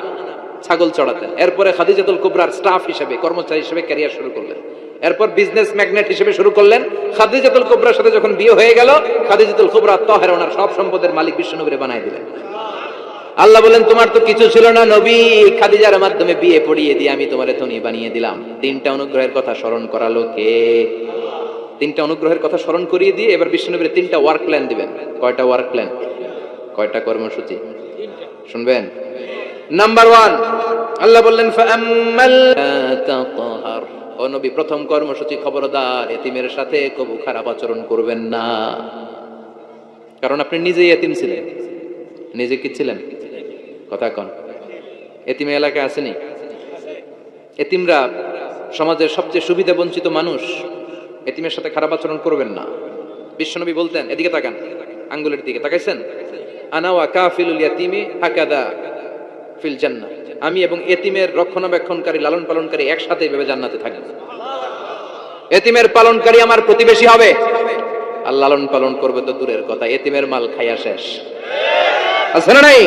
ছাগল চড়াতেন। এরপরে খাদিজাতুল কুবরার স্টাফ হিসেবে, কর্মচারী হিসেবে ক্যারিয়ার শুরু করলেন। এরপর বিজনেস ম্যাগনেট হিসেবে শুরু করলেন। খাদিজাতুল কুবরার সাথে যখন বিয়ে হয়ে গেল, খাদিজাতুল কুবরা তাহেরা ওনার সব সম্পদের মালিক বিশ্বনবীরে বানায় দিলেন। আল্লাহ বলেন তোমার তো কিছু ছিল না নবী, খাদিজার মাধ্যমে বিয়ে পড়িয়ে দিয়ে আমি তোমারে ধনী বানিয়ে দিলাম। 3টা অনুগ্রহের কথা স্মরণ করালো কে? 3টা অনুগ্রহের কথা স্মরণ করিয়ে দিয়ে এবার বিশ্বনবীর 3টা ওয়ার্ক প্ল্যান দিবেন। কয়টা ওয়ার্ক প্ল্যান? কয়টা কর্মসূচি? শুনবেন। নাম্বার 1, আল্লাহ বললেন ফাআম্মাল তাতাহার, ও নবী প্রথম কর্মসূচি, খবরদার এতিমের সাথে কবু খারাপ আচরণ করবেন না। কারণ আপনি নিজেই এতিম ছিলেন। নিজে কি ছিলেন? কথা কন। এতিমে এলাকায় আসেনি? এতিমরা সমাজের সবচেয়ে সুবিধা বঞ্চিত মানুষ, এতিমের সাথে খারাপ আচরণ করবেন না। বিশ্বনবী বলতেন, এদিকে তাকান, আঙ্গুলের দিকে তাকাইছেন, আনা ওয়া কাফিলুল ইয়াতিমি হাকাদা ফিল জান্নাহ, আমি এবং এতিমের রক্ষণাবেক্ষণকারী, লালন পালনকারী একসাথে এভাবে জান্নাতে থাকব। এতিমের পালনকারী আমার প্রতিবেশী হবে, আর লালন পালন করবে তো দূরের কথা, এতিমের মাল খাইয়া শেষ। আছে না নাই?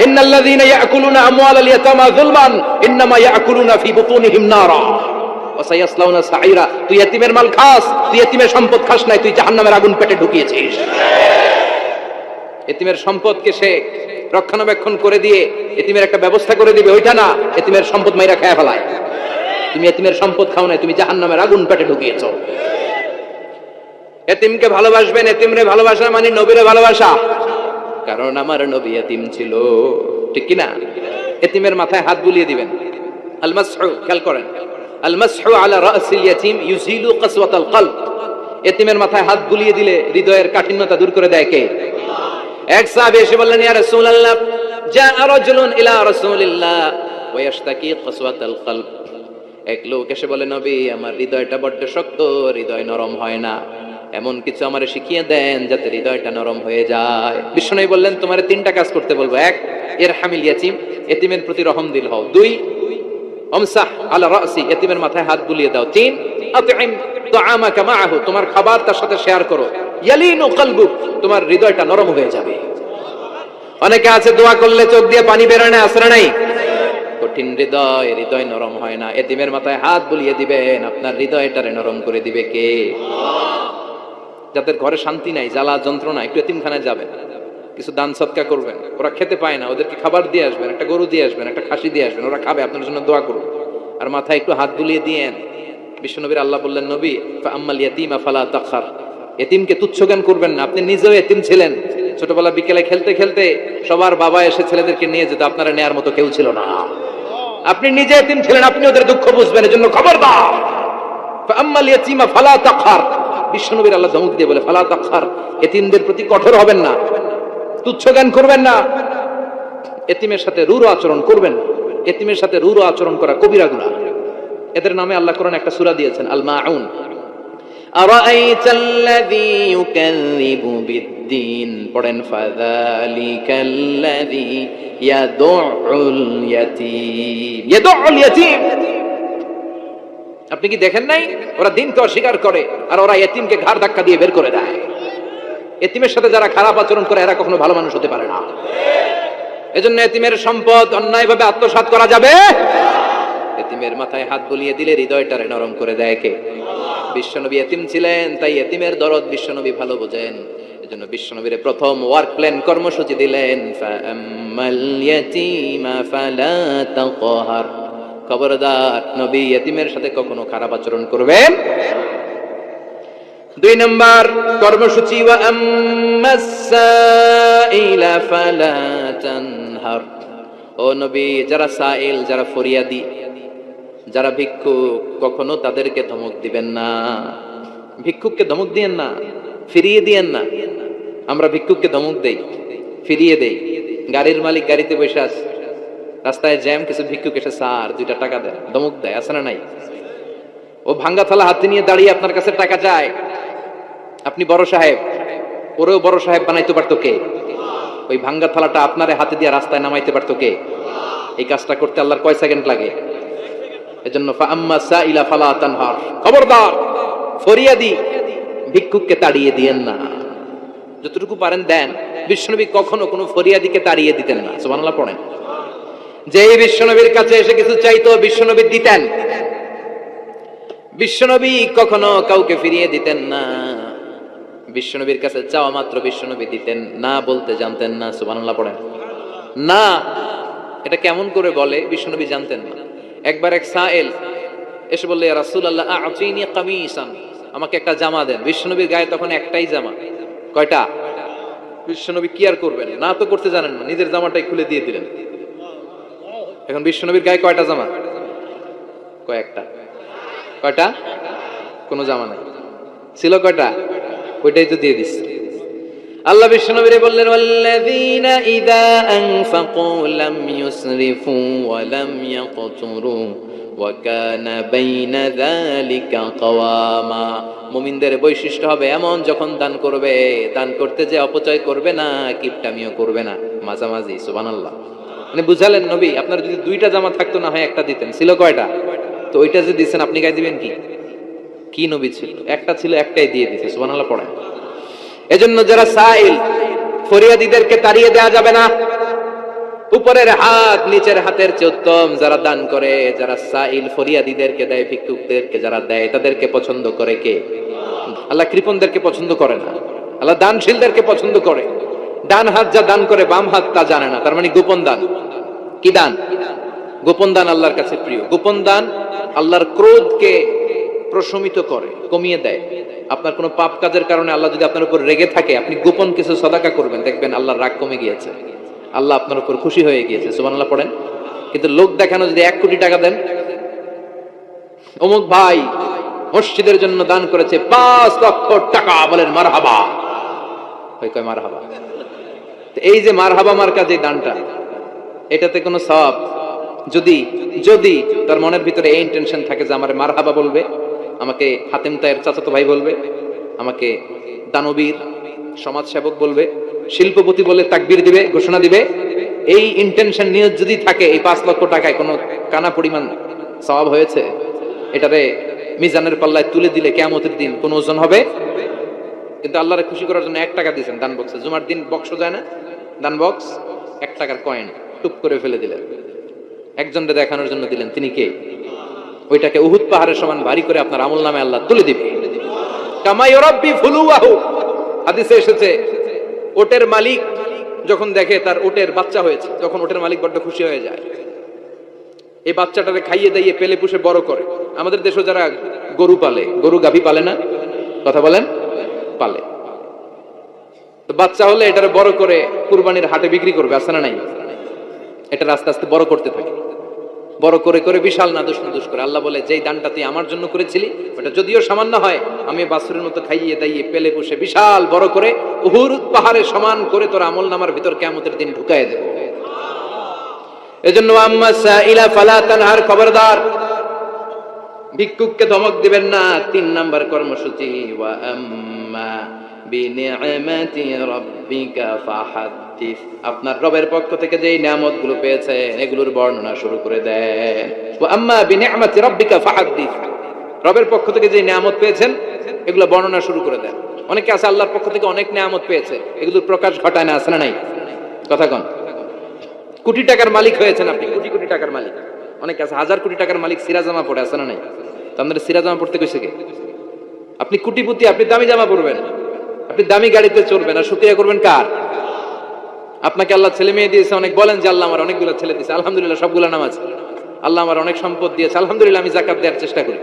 ইন্নাল্লাযীনা ইয়াকুলুনা আমওয়ালাল ইয়াতামা যুলমান ইন্নামা ইয়াকুলুনা ফি বুতুনিহিম নারা ওয়া সায়াসলাউনা সাঈরা। তুই এতিমের মাল খাস, তুই এতিমের সম্পদ খাস নাই, তুই জাহান্নামের আগুন পেটে ঢুকিয়েছিস। এতিমের সম্পদকে সে রক্ষণাবেক্ষণ করে দিয়ে এতিমের একটা ব্যবস্থা করে দিবে, ওইটা না, এতিমের সম্পদ মাইরা খায়া ফেলায়। তুমি এতিমের সম্পদ খাও নাই, তুমি জাহান্নামের আগুন পেটে ঢুকিয়েছো। এতিমকে ভালোবাসবেন, এতিমরে ভালোবাসা মানে নবীরে ভালোবাসা। কারণ আমার নবী এতিম ছিল, ঠিক কি না? এতিমের মাথায় হাত বুলিয়ে দিবেন। আল মাসহু, খেয়াল করেন, আল মাসহু আলা রাসিল ইয়াতিম ইউজিলু কাসওয়াতাল কলব। এতিমের মাথায় হাত বুলিয়ে দিলে হৃদয়ের কাঠিন্যতা দূর করে দেয় কে? এক সাহাবী এসে বললেন, ইয়া রাসূলুল্লাহ, জাআ রাজুলুন ইলা রাসূলিল্লাহ ওয়া ইয়াশতাকি কাসওয়াতাল কলব। এক লোক এসে বলে, নবী আমার হৃদয়টা বড্ড শক্ত, হৃদয় নরম হয় না, এমন কিছু আমারে শিখিয়ে দেন যাতে হৃদয়টা নরম হয়ে যায়। বিশ্বনবী বললেন, তোমারে 3টা কাজ করতে বলবো। 1, ইরহামিল ইয়াতিম, এতিমের প্রতি রহমদিল হও। 2, আমসাহ আলা রাসি, এতিমের মাথায় হাত বুলিয়ে দাও। 3, আতইম তাআমাকা মাআহু, তোমার খাবার তার সাথে শেয়ার করো। ইয়ালিনু কলবুক, তোমার হৃদয়টা নরম হয়ে যাবে। অনেকে আছে দোয়া করলে চোখ দিয়ে পানি বের হয় না, আসরে নাই? কঠিন হৃদয়, হৃদয় নরম হয় না। এতিমের মাথায় হাত বুলিয়ে দিবেন, আপনার হৃদয়টারে নরম করে দিবে কে? যাদের ঘরে শান্তি নাই, জ্বালা যন্ত্রণা, একটু এতিমখানায় যাবেন, কিছু দান সদকা করবেন। ওরা খেতে পায় না, ওদেরকে খাবার দিয়ে আসবেন, একটা গরু দিয়ে আসবেন, একটা খাসি দিয়ে আসবেন, ওরা খাবে, আপনার জন্য দোয়া করুন। আর মাথায় একটু হাত বুলিয়ে দিয়েন। বিশ্বনবীর আল্লাহ বললেন, নবী ফাআম্মাল ইয়াতীমা ফালা তাখর, এতিমকে তুচ্ছ জ্ঞান করবেন না। আপনি নিজেও এতিম ছিলেন, ছোটবেলা বিকেলে খেলতে খেলতে সবার বাবা এসে ছেলেদেরকে নিয়ে যেত, আপনারা নেয়ার মতো কেউ ছিল না। আপনি নিজে এতিম ছিলেন, আপনি ওদের দুঃখ বুঝবেন, এজন্য খবরদার। ফাআম্মাল ইয়াতীমা ফালা তাখর, বিশ্বনবীর আল্লাহ ধমক দিয়ে বলে, ফালা তাখর, এতিমদের প্রতি কঠোর হবেন না, তুচ্ছ জ্ঞান করবেন না, এতিমের সাথে রূঢ় আচরণ করবেন। এতিমের সাথে রূঢ় আচরণ করা কবিরা গুনাহ। এদের নামে আল্লাহ কোরআনে একটা সূরা দিয়েছেন, আল মাউন। আরাআইতাল্লাযী ইউকাযযিবু বিদ্দীন, পড়েন, ফাযালিকাল্লাযী ইয়াদুল ইয়াতীম। ইয়াদুল ইয়াতীম, আপনি কি দেখেন নাই? ওরা দিনকে অস্বীকার করে আর ওরা এতিমকে ঘাড় ধাক্কা দিয়ে বের করে দেয়। এতিমের সাথে যারা খারাপ আচরণ করে এরা কখনো ভালো মানুষ হতে পারে না। এজন্য এতিমের সম্পদ অন্যায়ভাবে আত্মসাৎ করা যাবে। এতিমের মাথায় হাত বুলিয়ে দিলে হৃদয়টারে নরম করে দেয় কে? বিশ্বনবী এতিম ছিলেন, তাই এতিমের দরদ বিশ্বনবী ভালো বোঝেন। এজন্য বিশ্বনবীর প্রথম ওয়ার্ক প্ল্যান কর্মসূচি দিলেন, ফাআম্মাল ইয়াতীমা ফালা তাকহার। খবরদার, নবী এতিমের সাথে কখনো খারাপ আচরণ করবেন। 2 নম্বর কর্মসূচি, ওয়া আম্মাস সাইলা ফালা তানহার। ও নবী, যারা সাইল, যারা ফরিয়াদি, যারা ভিক্ষুক, কখনো তাদেরকে ধমক দিবেন না। ভিক্ষুককে ধমক দিয়েন না, ফিরিয়ে দিয়েন না। আমরা ভিক্ষুককে ধমক দেই, ফিরিয়ে দেই। গাড়ির মালিক গাড়িতে বসে আছে, রাস্তায় জ্যাম, কিছু ভিক্ষুক এসে স্যার 2টা টাকা দেয়, ধমক দেয়, আছে না নাই? ও ভাঙ্গা থালা হাতে নিয়ে দাঁড়িয়ে আপনার কাছে টাকা চায়। আপনি বড় সাহেব, ওরেও বড় সাহেব বানাইতে পারতো কে? ওই ভাঙ্গা থালাটা আপনারে হাতে দিয়ে রাস্তায় নামাইতে পারতো কে? এই কাজটা করতে আল্লাহর কয় সেকেন্ড লাগে? এজন্য ফাআম্মা সাইলা ফালা তানহার, খবরদার, ফরিয়াদি ভিক্ষুককে তাড়িয়ে দিয়েন না। যতটুকু পারেন দেন। বিশ্বনবী কখনো কোনো ফরিয়াদিকে তাড়িয়ে দিতেন না। সুবহানাল্লাহ পড়েন। যেই বিশ্বনবীর কাছে এসে কিছু চাইতো, বিশ্বনবী দিতেন। বিশ্বনবী কখনো কাউকে ফিরিয়ে দিতেন না। বিশ্বনবীর কাছে চাওয়া মাত্র বিশ্বনবী দিতেন, না বলতে জানতেন না। সুবহানাল্লাহ পড়েন। না, এটা কেমন করে বলে বিশ্বনবী জানতেন না। একবার এক সাইল এসে বললে, ইয়া রাসূলুল্লাহ আ'তিনি কামিসান, আমাকে একটা জামা দেন। বিশ্বনবীর গায়ে তখন একটাই জামা। কয়টা? বিশ্বনবী কি আর করবেন, না তো করতে জানেন না, নিজের জামাটাই খুলে দিয়ে দিলেন। এখন বিশ্বনবীর গায়ে কয়টা জামা? কয়েকটা। কয়টা? কোনো জামা নাই। ছিল কয়টা? ওইটাই তো দিয়ে দিচ্ছে। আল্লাহ বিশ্বনবীরে বললেন, ওয়াল্লাযীনা ইযা আনফাকু লাম ইউসরিফু ওয়া লাম ইয়াকতুরু ওয়া কানা বাইনা যালিকা কাওয়ামা। মুমিনদের বৈশিষ্ট্য হবে এমন, যখন দান করবে, দান করতে যে অপচয় করবে না, কিপটামিও করবে না, মাঝামাঝি। সুবহানাল্লাহ। মানে বুঝালেন নবী, আপনার যদি 2টা জামা থাকতো না হয় একটা দিতেন। ছিল কয়টা? তো ওইটা যে দিচ্ছেন আপনি গায়ে দিবেন কি? কি নবী ছিল? একটা ছিল, একটাই দিয়ে দিতে। সুবহানাল্লাহ পড়েন। এজন্য যারা সাইল, ফরিয়াদিদেরকে তাড়িয়ে দেওয়া যাবে না। উপরের হাত নিচের হাতের চেয়ে উত্তম যারা দান করে, যারা সাইল ফরিয়াদিদেরকে দেয়, ভিক্ষুকদেরকে যারা দেয়, তাদেরকে পছন্দ করে কে? আল্লাহ কৃপণদেরকে পছন্দ করে না, আল্লাহ দানশীলদেরকে পছন্দ করে। ডান হাত যা দান করে, বাম হাত তা জানে না, তার মানে গোপন দান। কি দান? গোপন দান আল্লাহর কাছে প্রিয়। গোপন দান আল্লাহর ক্রোধকে প্রশমিত করে, কমিয়ে দেয়। আপনার কোনো পাপ কাজের কারণে আল্লাহ যদি আপনার উপর রেগে থাকে, আপনি গোপন কিছু সাদাকা করবেন, দেখবেন আল্লাহর রাগ কমে গিয়েছে, আল্লাহ আপনার উপর খুশি হয়ে গিয়েছে। সুবহানাল্লাহ পড়েন। কিন্তু লোক দেখানো, যদি 1 কোটি টাকা দেন, অমুক ভাই মসজিদের জন্য দান করেছে 5 লক্ষ টাকা, বলেন মারহাবা। ওই কয় মারহাবা। এই যে মারহাবা মার্কা যে দানটা, এটাতে কোনো সওয়াব, যদি যদি তার মনের ভিতরে এই ইন্টেনশন থাকে যে আমার মারহাবা বলবে, আমাকে হাতেম তায়ের চাচাতো ভাই বলবে, আমাকে দানবীর সমাজসেবক বলবে, শিল্পপতি বলে তাকবীর দিবে, ঘোষণা দিবে, এই ইন্টেনশন নিয়ে যদি থাকে, এই 5 লক্ষ টাকায় কোনো কানা পরিমাণ সওয়াব হয়েছে? এটারে মিজানের পাল্লায় তুলে দিলে কিয়ামতের দিন কোন ওজন হবে? কিন্তু আল্লাহরে খুশি করার জন্য 1 টাকা দিয়েছেন দান বক্সে। জুমার দিন বক্স যায় না, দান বক্স, 1 টাকার কয়েন টুপ করে ফেলে দিলেন, একজনকে দেখানোর জন্য দিলেন। তিনি কে? ওইটাকে উহুদ পাহাড়ের সমান ভারী করে আপনার আমলনামে আল্লাহ তুলে দিবে। কামা ইউরাব্বি ফুলুয়াহু, হাদিসে এসেছে, ওটের মালিক যখন দেখে তার ওটের বাচ্চা হয়েছে, তখন ওটের মালিক বড্ড খুশি হয়ে যায়। এই বাচ্চাটাকে খাইয়ে দাইয়ে পেলে পুষে বড় করে। আমাদের দেশে যারা গরু পালে, গরু গাভী পালে না, কথা বলেন, পালে, তো বাচ্চা হলে এটারে বড় করে কুরবানির হাটে বিক্রি করবে, আছে না নাই? এটা আস্তে আস্তে বড় করতে থাকে, বড় করে করে বিশাল নাদুস নাদুস করে। আল্লাহ বলে, যেই দানটা তুই আমার জন্য করেছিলি, ওটা যদিও সামান্য হয়, আমি বাছুরের মতো খাইয়ে দাইয়ে পেলে পুষে বিশাল বড় করে উহুদ পাহাড়ে সমান করে তোর আমল নামার ভিতর কিয়ামতের দিন ঢুকায় দেব। এজন্য আম্মা সাইলা ফালা তানহার, খবরদার ভিক্ষুককে ধমক দিবেন না। 3 নাম্বার কর্মসূচি, ওয়া আম্মা বিনিআমাতি রাব্বিকা ফাহাদ্দিস, আপনার রবের পক্ষ থেকে যেই নিয়ামতগুলো পেয়েছেন এগুলোর বর্ণনা শুরু করে দেন। ওয়া আম্মা বিনিআমাতি রাব্বিকা ফাহাদ্দিস, রবের পক্ষ থেকে যে নিয়ামত পেয়েছেন এগুলো বর্ণনা শুরু করে দেন। অনেকে আছে আল্লাহর পক্ষ থেকে অনেক নিয়ামত পেয়েছে, এগুলোর প্রকাশ ঘটায় না, আছে না নাই? কথা কন। কোটি টাকার মালিক হয়েছেন আপনি, কোটি কোটি টাকার মালিক। অনেকে আছে হাজার কোটি টাকার মালিক, সিরা জামা পড়ে, আছে না নাই? তো আপনারা সিরা জামা পড়তে কইছে কে? আপনি কোটিপতি, আপনি দামি জামা পরবেন, আপনি দামি গাড়িতে চড়বেন, আর শুকরিয়া করবেন কার? আপনাকে আল্লাহ ছেলে মেয়ে দিয়েছে, অনেক বলেন যে আল্লাহ আমার অনেকগুলো ছেলে দিয়েছে, আলহামদুলিল্লাহ সবগুলো নামাজ। আল্লাহ আমার অনেক সম্পদ দিয়েছে, আলহামদুলিল্লাহ আমি যাকাত দেওয়ার চেষ্টা করি।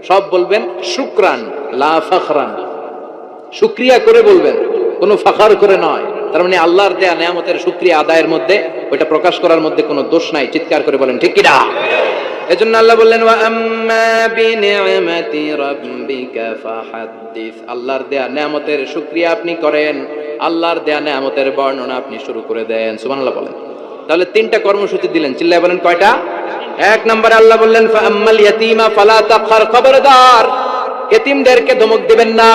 সব বলবেন শুকরান লা ফাখরান, শুকরিয়া করে বলবেন, কোনো ফাখার করে নয়। তার মানে আল্লাহর দেয়া নিয়ামতের শুকরিয়া আদায়ের মধ্যে, ওইটা প্রকাশ করার মধ্যে কোনো দোষ নাই। চিৎকার করে বলেন ঠিক কি না? এজন্য আল্লাহ বললেন ওয়া আম্মা বিনিআমাতি রাব্বিকা ফাহাদ্দিস, আল্লাহর দেয়া নিয়ামতের শুকরিয়া আপনি করেন, আল্লাহর দেয়া নিয়ামতের বর্ণনা আপনি শুরু করে দেন। সুবহানাল্লাহ বলেন। তাহলে 3টা কর্মসূচি দিলেন, চিল্লায় বলেন কয়টা? 1 নম্বরে আল্লাহ বললেন ফা আম্মাল ইয়াতীমা ফালা তাকহার, খবরদার এতিমদেরকে ধমক দিবেন না,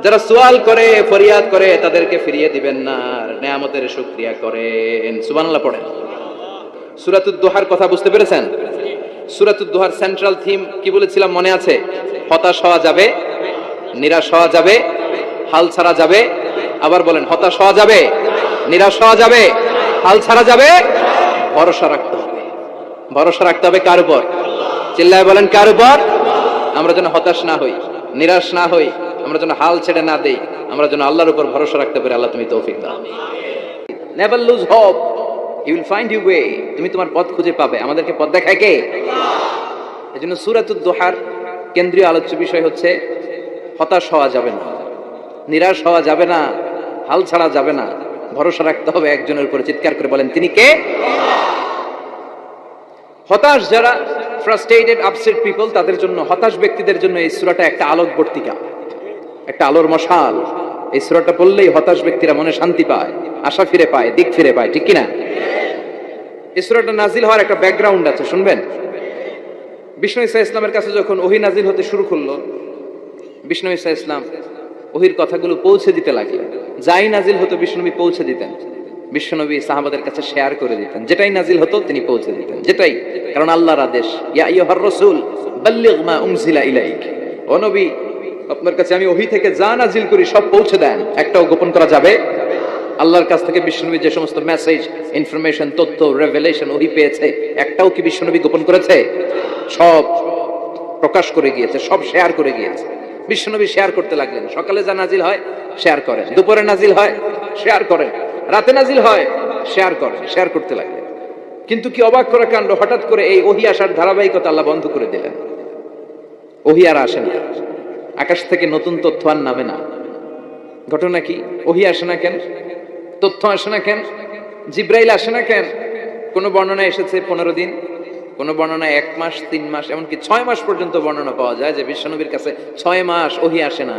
যারা সওয়াল করে ফরিয়াদ করে তাদেরকে ফিরিয়ে দিবেন না, নিয়ামতের শুকরিয়া করেন। সুবহানাল্লাহ পড়েন। সূরাতুদ দুহার কথা বুঝতে পেরেছেন? সূরাতুদ দুহার সেন্ট্রাল থিম কি বলেছিলাম মনে আছে? হতাশ হওয়া যাবে, নিরাশ হওয়া যাবে, হাল ছাড়া যাবে। আবার বলেন, হতাশ হওয়া যাবে, নিরাশ হওয়া যাবে, হাল ছাড়া যাবে, ভরসা রাখতে হবে। ভরসা রাখতে হবে কার উপর? চিল্লায় বলেন কার উপর? আমরা যেন হতাশ না হই, নিরাশ না হই, আমরা যেন হাল ছেড়ে না দেই, আমরা যেন আল্লাহর উপর ভরসা রাখতে পারি। আল্লাহ তুমি তৌফিক দাও। Never lose hope, you will find you way, তুমি তোমার পথ খুঁজে পাবে। আমাদেরকে পথ দেখায় কে? আল্লাহ। এজন্য সূরাতুদ দুহার কেন্দ্রীয় আলোচ্য বিষয় হচ্ছে হতাশ হওয়া যাবে না, নিরাশ হওয়া যাবে না, হাল ছাড়া যাবে না, ভরসা রাখতে হবে একজনের উপরে। চিৎকার করে বলেন তিনি কে? হতাশ যারা, ফ্রাস্ট্রেটেড আপসেট পিপল, তাদের জন্য, হতাশ ব্যক্তিদের জন্য এই সূরাটা একটা আলোকবর্তিকা, একটা আলোর মশাল। এই সূরাটা পড়লেই হতাশ ব্যক্তিরা মনে শান্তি পায়, আশা ফিরে পায়, দিক ফিরে পায়, ঠিক কিনা? এই সূরাটা নাজিল হওয়ার একটা ব্যাকগ্রাউন্ড আছে, শুনবেন। বিষ্ণু ঈসা ইসলামের কাছে যখন ওহী নাজিল হতে শুরু করলো, বিষ্ণু ঈসা ইসলাম ওহীর কথাগুলো পৌঁছে দিতে লাগলেন। যাই নাজিল হতো বিষ্ণুনবী পৌঁছে দিতেন, বিশ্বনবী সাহাবাদের কাছে শেয়ার করে দিতেন। যেটাই নাজিল হতো তিনি পৌঁছে দিতেন, যেটাই, কারণ আল্লাহর আদেশ, ইয়া আইয়ুহার রাসূল বাল্লিগ মা উনজিলা ইলাইক, ও নবী আপনার কাছে আমি ওহী থেকে যা নাজিল করি সব পৌঁছে দেন, একটাও গোপন করা যাবে। আল্লাহর কাছ থেকে বিশ্বনবী যে সমস্ত মেসেজ, ইনফরমেশন, তথ্য, রেভেলেশন ওহী পেয়েছে, একটাও কি বিশ্বনবী গোপন করেছে? সব প্রকাশ করে গিয়েছে, সব শেয়ার করে গিয়েছে। বিশ্বনবী শেয়ার করতে লাগলেন। সকালে যা নাজিল হয় শেয়ার করেন, দুপুরে নাজিল হয় শেয়ার করেন, রাতে নাজিল হয় শেয়ার করেন, শেয়ার করতে লাগলেন। কিন্তু কি অবাক করা কাণ্ড, হঠাৎ করে এই ওহী আসার ধারাবাহিকতা আল্লাহ বন্ধ করে দিলেন। ওহী আর আসে না, আকাশ থেকে নতুন তথ্য আর নামে না। ঘটনা কি? ওহী আসে না কেন? তথ্য আসে না কেন? জিব্রাইল আসে না কেন? কোন বর্ণনা এসেছে 15 দিন, কোন বর্ণনা 1 মাস, 3 মাস, এমনকি 6 মাস পর্যন্ত বর্ণনা পাওয়া যায় যে বিশ্বনবীর কাছে 6 মাস ওহী আসে না।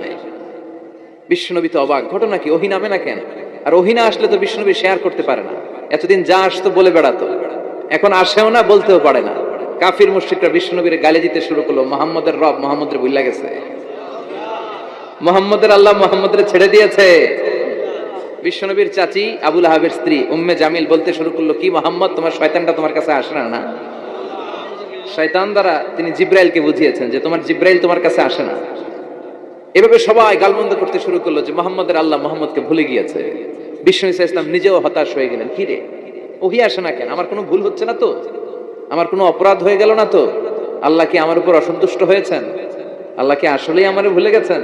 বিশ্বনবী তো অবাক, ঘটনা কি? ওহী নামে না কেন? আর ওহী না আসলে তো বিশ্বনবী শেয়ার করতে পারে না। এতদিন যা আসতো বলে বেড়াতো, এখন আসেও না, বলতেও পারে না। কাফির মুশরিকরা বিশ্বনবীর গালি দিতে শুরু করলো, মুহাম্মদের রব মুহাম্মদের ভুলে গেছে, মুহাম্মদের আল্লাহ মুহাম্মদের ছেড়ে দিয়েছে। বিশ্বনবীর চাচি আবু লাহাবের স্ত্রী উম্মে জামিল বলতে শুরু করলো, কি মুহাম্মদ, তোমার শয়তানটা তোমার কাছে আসে না? শয়তান দ্বারা তিনি জিব্রাইলকে বুঝিয়েছেন যে তোমার জিব্রাইল তোমার কাছে আসে না। এভাবে সবাই গালমন্দ করতে শুরু করলো যে মুহাম্মদের আল্লাহ মুহাম্মদকে ভুলে গিয়েছে। বিষ্ণু ঈসা ইসলাম নিজেও হতাশ হয়ে গেলেন। কি রে, ওহী আসে না কেন? আমার কোনো ভুল হচ্ছে না তো? আমার কোনো অপরাধ হয়ে গেল না তো? আল্লাহ কি আমার উপর অসন্তুষ্ট হয়েছেন? আল্লাহ কি আসলেই আমারে ভুলে গেছেন?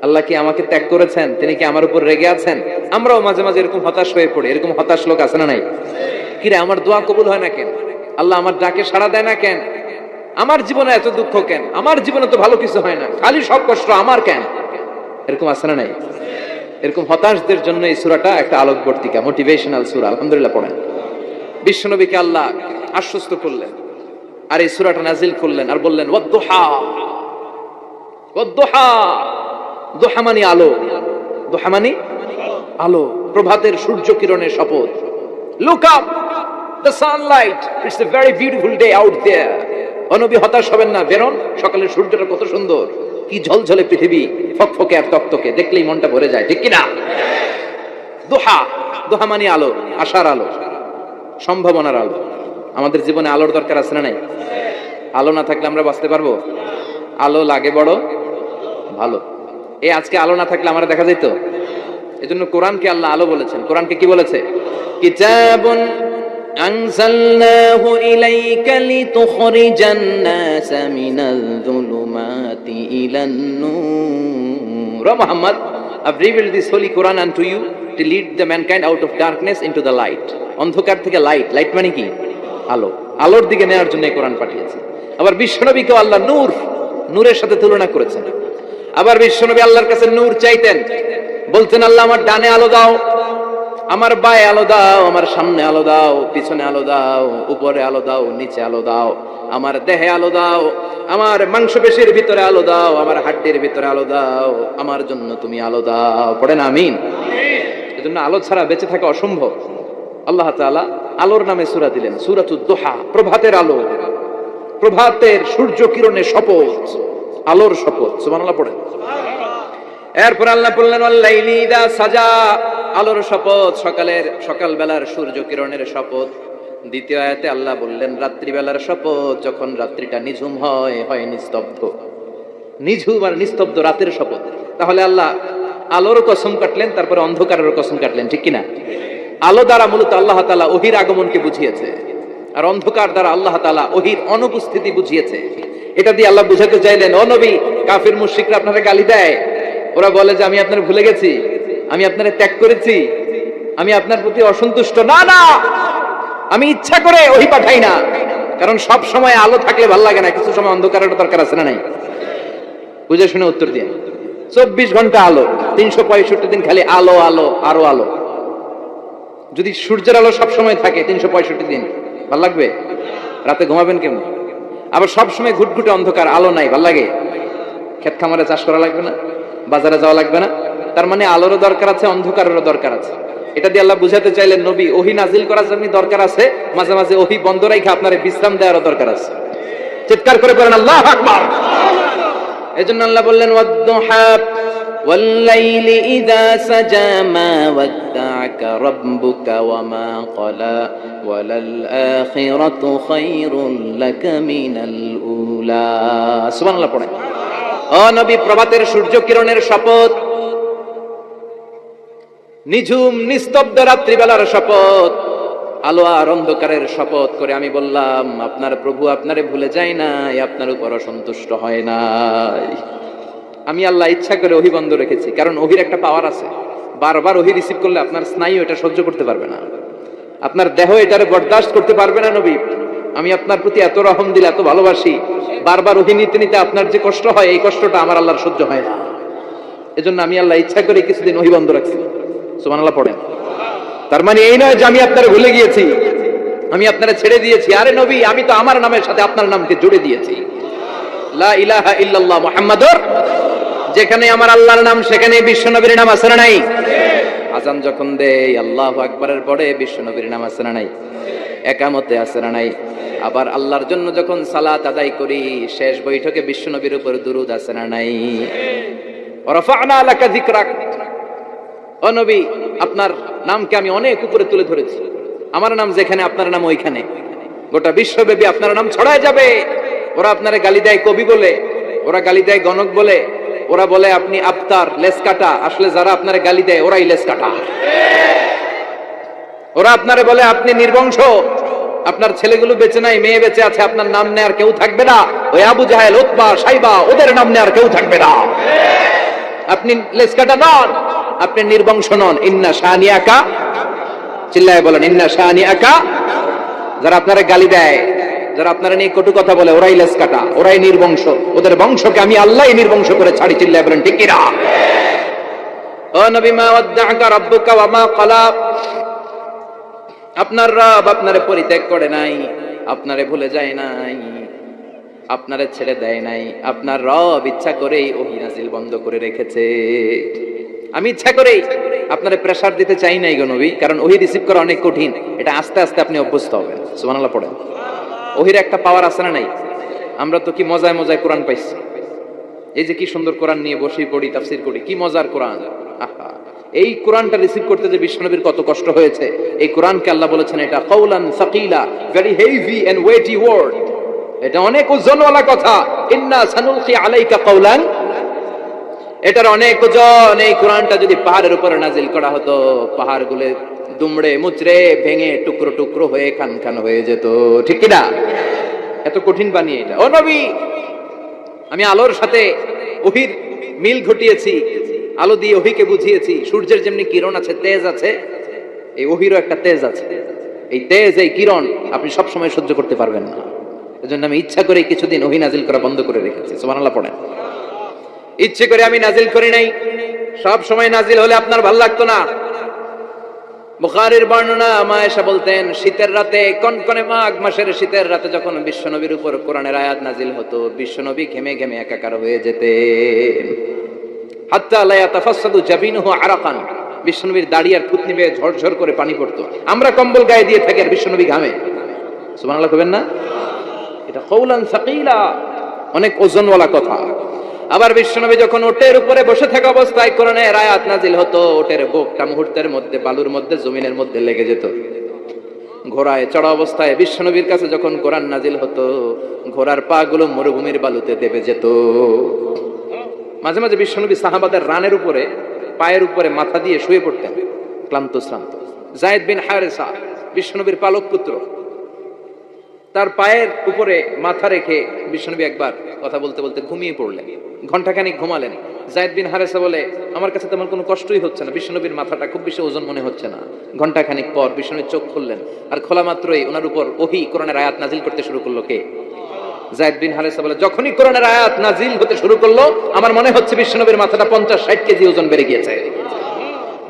আল্লাহ কি আমাকে ত্যাগ করেছেন? তিনি কি আমার উপর রেগে আছেন? আমরাও মাঝে মাঝে এরকম হতাশ হয়ে পড়ি। এরকম হতাশ লোক আছে না নাই? কি রে, আমার দোয়া কবুল হয় না কেন? আল্লাহ আমার ডাকে সাড়া দেয় না কেন? আমার জীবনে এত দুঃখ কেন? আমার জীবনে তো ভালো কিছু হয় না, খালি সব কষ্ট আমার কেন? এরকম আছে না নাই? এরকম হতাশদের জন্য এই সূরাটা একটা আলোকবর্তিকা, মোটিভেশনাল সূরা। আলহামদুলিল্লাহ পড়েন। বিশ্বনবীকে আল্লাহ আশ্বস্ত করলেন, আর এই সূরাটা নাজিল করলেন, আর বললেন ওয়াদ-দুহা, ওয়াদ-দুহা, দুহা মানে আলো, দুহা মানে আলো, প্রভাতের সূর্য কিরণের শপথ। Look up, the sunlight, it's a very beautiful day out there. ও নবী হতাশ হবেন না, বেরোন, সকালের সূর্যটা কত সুন্দর, কি ঝলঝলে পৃথিবী, ফকফকে আর তকতকে, দেখলেই মনটা ভরে যায়, ঠিক কি না? দুহা, দুহা মানে আলো, আশার আলো, সম্ভাবনার আলো। আমাদের জীবনে আলোর দরকার আছে না নাই? আলো না থাকলে আমরা বাঁচতে পারবো? আলো লাগে বড় ভালো। এই আজকে আলো না থাকলে আমরা দেখা যেত। এজন্য কোরআনকে আল্লাহ আলো বলেছেন। কোরআনকে কি বলেছে? কিতাবুন আনজালনাহু ইলাইকা লিতুখরিজান নাসা মিনাল যুলুমাতি ইলান নূর। ও Muhammad, I've revealed this holy Quran unto you to lead the mankind out of darkness into the light. অন্ধকার থেকে লাইট, লাইট মানে কি? আলো, আলোর দিকে নেওয়ার জন্য এই কোরআন পাঠিয়েছে। আবার বিশ্বনবীকে আল্লাহ নূর, নূরের সাথে তুলনা করেছেন। আবার বিশ্বনবী আল্লাহর কাছে নূর চাইতেন, বলতেন আল্লাহ আমার ডানে আলো দাও, আমার বায়ে আলো দাও, আমার সামনে আলো দাও, পিছনে আলো দাও, উপরে আলো দাও, নিচে আলো দাও, আমার দেহে আলো দাও, আমার মাংসপেশির ভিতরে আলো দাও, আমার হাড্ডির ভিতরে আলো দাও, আমার জন্য তুমি আলো দাও। পড়েন আমিন। এজন্য আলো ছাড়া বেঁচে থাকা অসম্ভব। আল্লাহ তাআলা আলোর নামে সূরা দিলেন, সূরাতুদ দুহা, প্রভাতের আলো, প্রভাতের সূর্য কিরণের শপথ, আলোর শপথ। সুবহানাল্লাহ পড়েন। এরপর আল্লাহ বললেন ওয়াল্লাইলি ইযা সাজা, আলোর শপথ, সকালের সকালবেলার সূর্য কিরণের শপথ। দ্বিতীয় আয়াতে আল্লাহ বললেন রাত্রিবেলার শপথ, যখন রাত্রিটা নিঝুম হয়, হয় নিস্তব্ধ, নিঝুম আর নিস্তব্ধ রাতের শপথ। তাহলে আল্লাহ আলোর কসম কাটলেন, তারপরে অন্ধকারের কসম কাটলেন, ঠিক কিনা? আলো দ্বারা মূলত আল্লাহ তাআলা ওহীর আগমনকে বুঝিয়েছে, আর অন্ধকার দ্বারা আল্লাহ তাআলা ওহীর অনুপস্থিতি বুঝিয়েছে। এটা দিয়ে আল্লাহ বুঝাতে চাইলেন, ও নবী, কাফির মুশরিকরা আপনারা গালি দেয়, ওরা বলে যে আমি আপনার ভুলে গেছি, আমি আপনার ত্যাগ করেছি, আমি আপনার প্রতি অসন্তুষ্ট। না না, আমি ইচ্ছা করে ওহী পাঠাই না, কারণ সব সময় আলো থাকলে ভালো লাগে না, কিছু সময় অন্ধকারের দরকার আছে না নাই? বুঝে শুনে উত্তর দিয়ে। 24 ঘন্টা আলো, 365 দিন খালি আলো আলো আরো আলো। যদি সূর্যের আলো সব সময় থাকে 365 দিন, ভালো লাগবে? রাতে ঘুমাবেন কেমন? আবার সব সময় ঘুটঘুটে অন্ধকার, আলো নাই, ভালো লাগে? ক্ষেত খামারে চাষ করা লাগবে না, বাজারে যাওয়া লাগবে না। তার মানে আলোরও দরকার আছে, অন্ধকারেরও দরকার আছে। এটা দিয়ে আল্লাহ বুঝাতে চাইলেন, নবী, ওহী নাজিল করার জন্য দরকার আছে, মাঝে মাঝে ওহী বন্ধ রাখে আপনার বিশ্রাম দেওয়ারও দরকার আছে। চিৎকার করে বলেন আল্লাহু আকবার। এজন্য আল্লাহ বললেন ওয়াদ-দুহা ওয়াল-লাইলি ইযা সাজা মা ওয়াদ্দা'আকা রাব্বুকা ওয়া মা ক্বালা ওয়ালাল আখিরাতু খায়রুল লাকা মিনাল উলা। সুবহানাল্লাহ পড়েন। ও নবী, প্রভাতের সূর্য কিরণের শপথ, নিঝুম নিস্তব্ধ রাত্রিবেলার শপথ, আলো আর অন্ধকারের শপথ করে আমি বললাম আপনার প্রভু আপনারে ভুলে যায় নাই, আপনার উপর অসন্তুষ্ট হয় নাই। আমি আল্লাহ ইচ্ছা করে ওহী বন্ধ রেখেছি, কারণ ওহীর একটা পাওয়ার আছে, বারবার ওহী রিসিভ করলে আপনার স্নায়ু এটা সহ্য করতে পারবে না, আপনার দেহ এটারে বরদাস্ত করতে পারবে না। নবী, আমি আপনার প্রতি এত রহম দিলে, এত ভালোবাসি, বারবার ওহী নিতে নিতে আপনার যে কষ্ট হয়, এই কষ্টটা আমার আল্লাহর সহ্য হয় না। এজন্য আমি আল্লাহ ইচ্ছা করে কিছুদিন ওহী বন্ধ রাখছি। সুবহানাল্লাহ পড়েন। তার মানে এই নয় যে আমি আপনারে ভুলে গিয়েছি, আমি আপনারে ছেড়ে দিয়েছি। আরে নবী, আমি তো আমার নামের সাথে আপনার নামকে জুড়ে দিয়েছি, লা ইলাহা ইল্লাল্লাহ মুহাম্মাদুর। যেখানে আমার আল্লাহর নাম, সেখানে বিশ্বনবীর নাম আছে না নাই? আযান যখন দেই আল্লাহু আকবারের পরে বিশ্বনবীর নাম আছে না নাই? একামতে আছে না নাই? আবার আল্লাহর জন্য যখন সালাত আদায় করি, শেষ বৈঠকে বিশ্বনবীর উপর দুরূদ আছে না নাই? রাফা'না লাকা যিকরাক। ও নবী, আপনার নামকে আমি অনেক উপরে তুলে ধরেছি, আমার নাম যেখানে আপনার নাম ওইখানে, গোটা বিশ্বব্যাপী আপনার নাম ছড়ায় যাবে। ওরা আপনারে গালি দেয় কবি বলে, ওরা গালি দেয় গণক বলে, ওরা বলে আপনি আফতার, লেস কাটা। আসলে যারা আপনারে গালি দেয় ওরাই লেস কাটা। ওরা আপনারে বলে আপনি নির্বংশ, আপনার ছেলেগুলো বেঁচে নাই, মেয়ে বেঁচে আছে, আপনার নাম নেয়ার কেউ থাকবে না। ওই আবু জাহেল, উতবা, সাইবা, ওদের নাম নেয়ার কেউ থাকবে না। আপনি লেস কাটা নন, আপনি নির্বংশ নন। ইন্না শানিয়াকা, চিল্লায় বলেন ইন্না শানিয়াকা। যারা আপনারা গালি দেয়, যারা আপনারা নিয়ে কটু কথা বলে, ওরাই লেস কাটা, ওরাই নির্বংশ। ওদের বংশকে আমি আল্লাহই নির্বংশ করে ছাড়ি। চিল্লায় বলেন ঠিক কিনা? ও নবী, মা ওয়াদ্দা'আকা রাব্বুকা ওয়া মা ক্বালা। আপনার রব আপনারে পরিত্যাগ করে নাই, আপনারে ভুলে যায় নাই, আপনারে ছেড়ে দেয় নাই। আপনার রব ইচ্ছা করেই ওহী নাজিল বন্ধ করে রেখেছে। আমি ইচ্ছা করেই আপনারে প্রেসার দিতে চাই নাই গো নবী, কারণ ওহি রিসিভ করা অনেক কঠিন, এটা আস্তে আস্তে আপনি অভ্যস্ত হবেন। সুবহানাল্লাহ পড়েন। ওহির একটা পাওয়ার আছে না নাই? আমরা তো কি মজায় মজায় কোরআন পাইছি, এই যে কি সুন্দর কোরআন নিয়ে বসে পড়ি, তাফসীর করি, কি মজার কোরআন। আহা, এই কোরআনটা রিসিভ করতে যে বিশ্বনবীর কত কষ্ট হয়েছে। এই কোরআনকে আল্লাহ বলেছেন এটা কাওলান সাকিলা, very heavy and weighty word, এটা অনেক ওজনওয়ালা কথা। ইন্না সানুলকি আলাইকা কাওলান, এটার অনেক ওজন। এই কোরআনটা যদি পাহাড়ের উপরে নাজিল করা হতো, পাহাড়গুলো দুমড়ে মুচড়ে ভেঙে টুকরো টুকরো হয়ে খান খান হয়ে যেত, ঠিক কি না? এত কঠিন বানিয়ে এটা। ও নবী, আমি আলোর সাথে ওহির মিল ঘটিয়েছি, আলো দিয়ে ওহিকে বুঝিয়েছি সূর্যের যেমনি কিরণ আছে, তেজ আছে, এই ওহিরও একটা তেজ আছে। এই তেজ, এই কিরণ আপনি সব সময় সহ্য করতে পারবেন না। এজন্য আমি ইচ্ছা করে কিছুদিন ওহি নাজিল করা বন্ধ করে রেখেছি। সুবহানাল্লাহ পড়েন। ইচ্ছে করে আমি নাজিল করি নাই, সব সময় নাজিল হলে আপনার ভালো লাগতো না। বুখারীর বর্ণনা, মা আয়েশা বলতেন শীতের রাতে, কনকনে মাঘ মাসের শীতের রাতে যখন বিশ্বনবীর উপর কোরআনের আয়াত নাজিল হতো, বিশ্বনবী ঘেমে ঘেমে একাকার হয়ে যেতেন। হাত্তা লা ইয়াতাফাসসাদু জাবিনুহু আরাকান, বিশ্বনবীর দাড়ি আর থুতনি বেয়ে ঝরঝর করে পানি পড়তো। আমরা কম্বল গায়ে দিয়ে থাকি আর বিশ্বনবী ঘামে। সুবহানাল্লাহ কইবেন না? এটা কওলান সাকিলা, অনেক ওজনওয়ালা কথা। আবার বিশ্বনবী যখন ওটের উপরে বসে থাকা অবস্থায় কোরআনের আয়াত নাজিল হতো, ওটের বুকটা মুহূর্তের মধ্যে বালুর মধ্যে, জমিনের মধ্যে লেগে যেত। ঘোড়ায় চড়া অবস্থায় বিশ্বনবীর কাছে যখন কোরআন নাজিল হতো, ঘোড়ার পা গুলো মরুভূমির বালুতে দেবে যেত। মাঝে মাঝে বিশ্বনবী সাহাবাদের রানের উপরে, পায়ের উপরে মাথা দিয়ে শুয়ে পড়তেন, ক্লান্ত শ্রান্ত। যায়েদ বিন হারেসা, বিশ্বনবীর পালক পুত্র, তার পায়ের উপরে মাথা রেখে বিশ্বনবী একবার কথা বলতে বলতে ঘুমিয়ে পড়লেন, ঘন্টাখানিক ঘুমালেন। যায়েদ বিন হারেসা বলে, আমার কাছে তেমন কোনো কষ্টই হচ্ছে না, বিশ্বনবীর মাথাটা খুব বেশি ওজন মনে হচ্ছে না। ঘন্টাখানিক পর বিশ্বনবী চোখ খুললেন, আর খোলা মাত্রই ওনার উপর ওহী কোরআনের আয়াত নাজিল করতে শুরু করলো। কে? যায়েদ বিন হারেসা বলে, যখনই কোরআনের আয়াত নাজিল হতে শুরু করলো, আমার মনে হচ্ছে বিশ্বনবীর মাথাটা 50-60 কেজি ওজন বেড়ে গিয়েছে।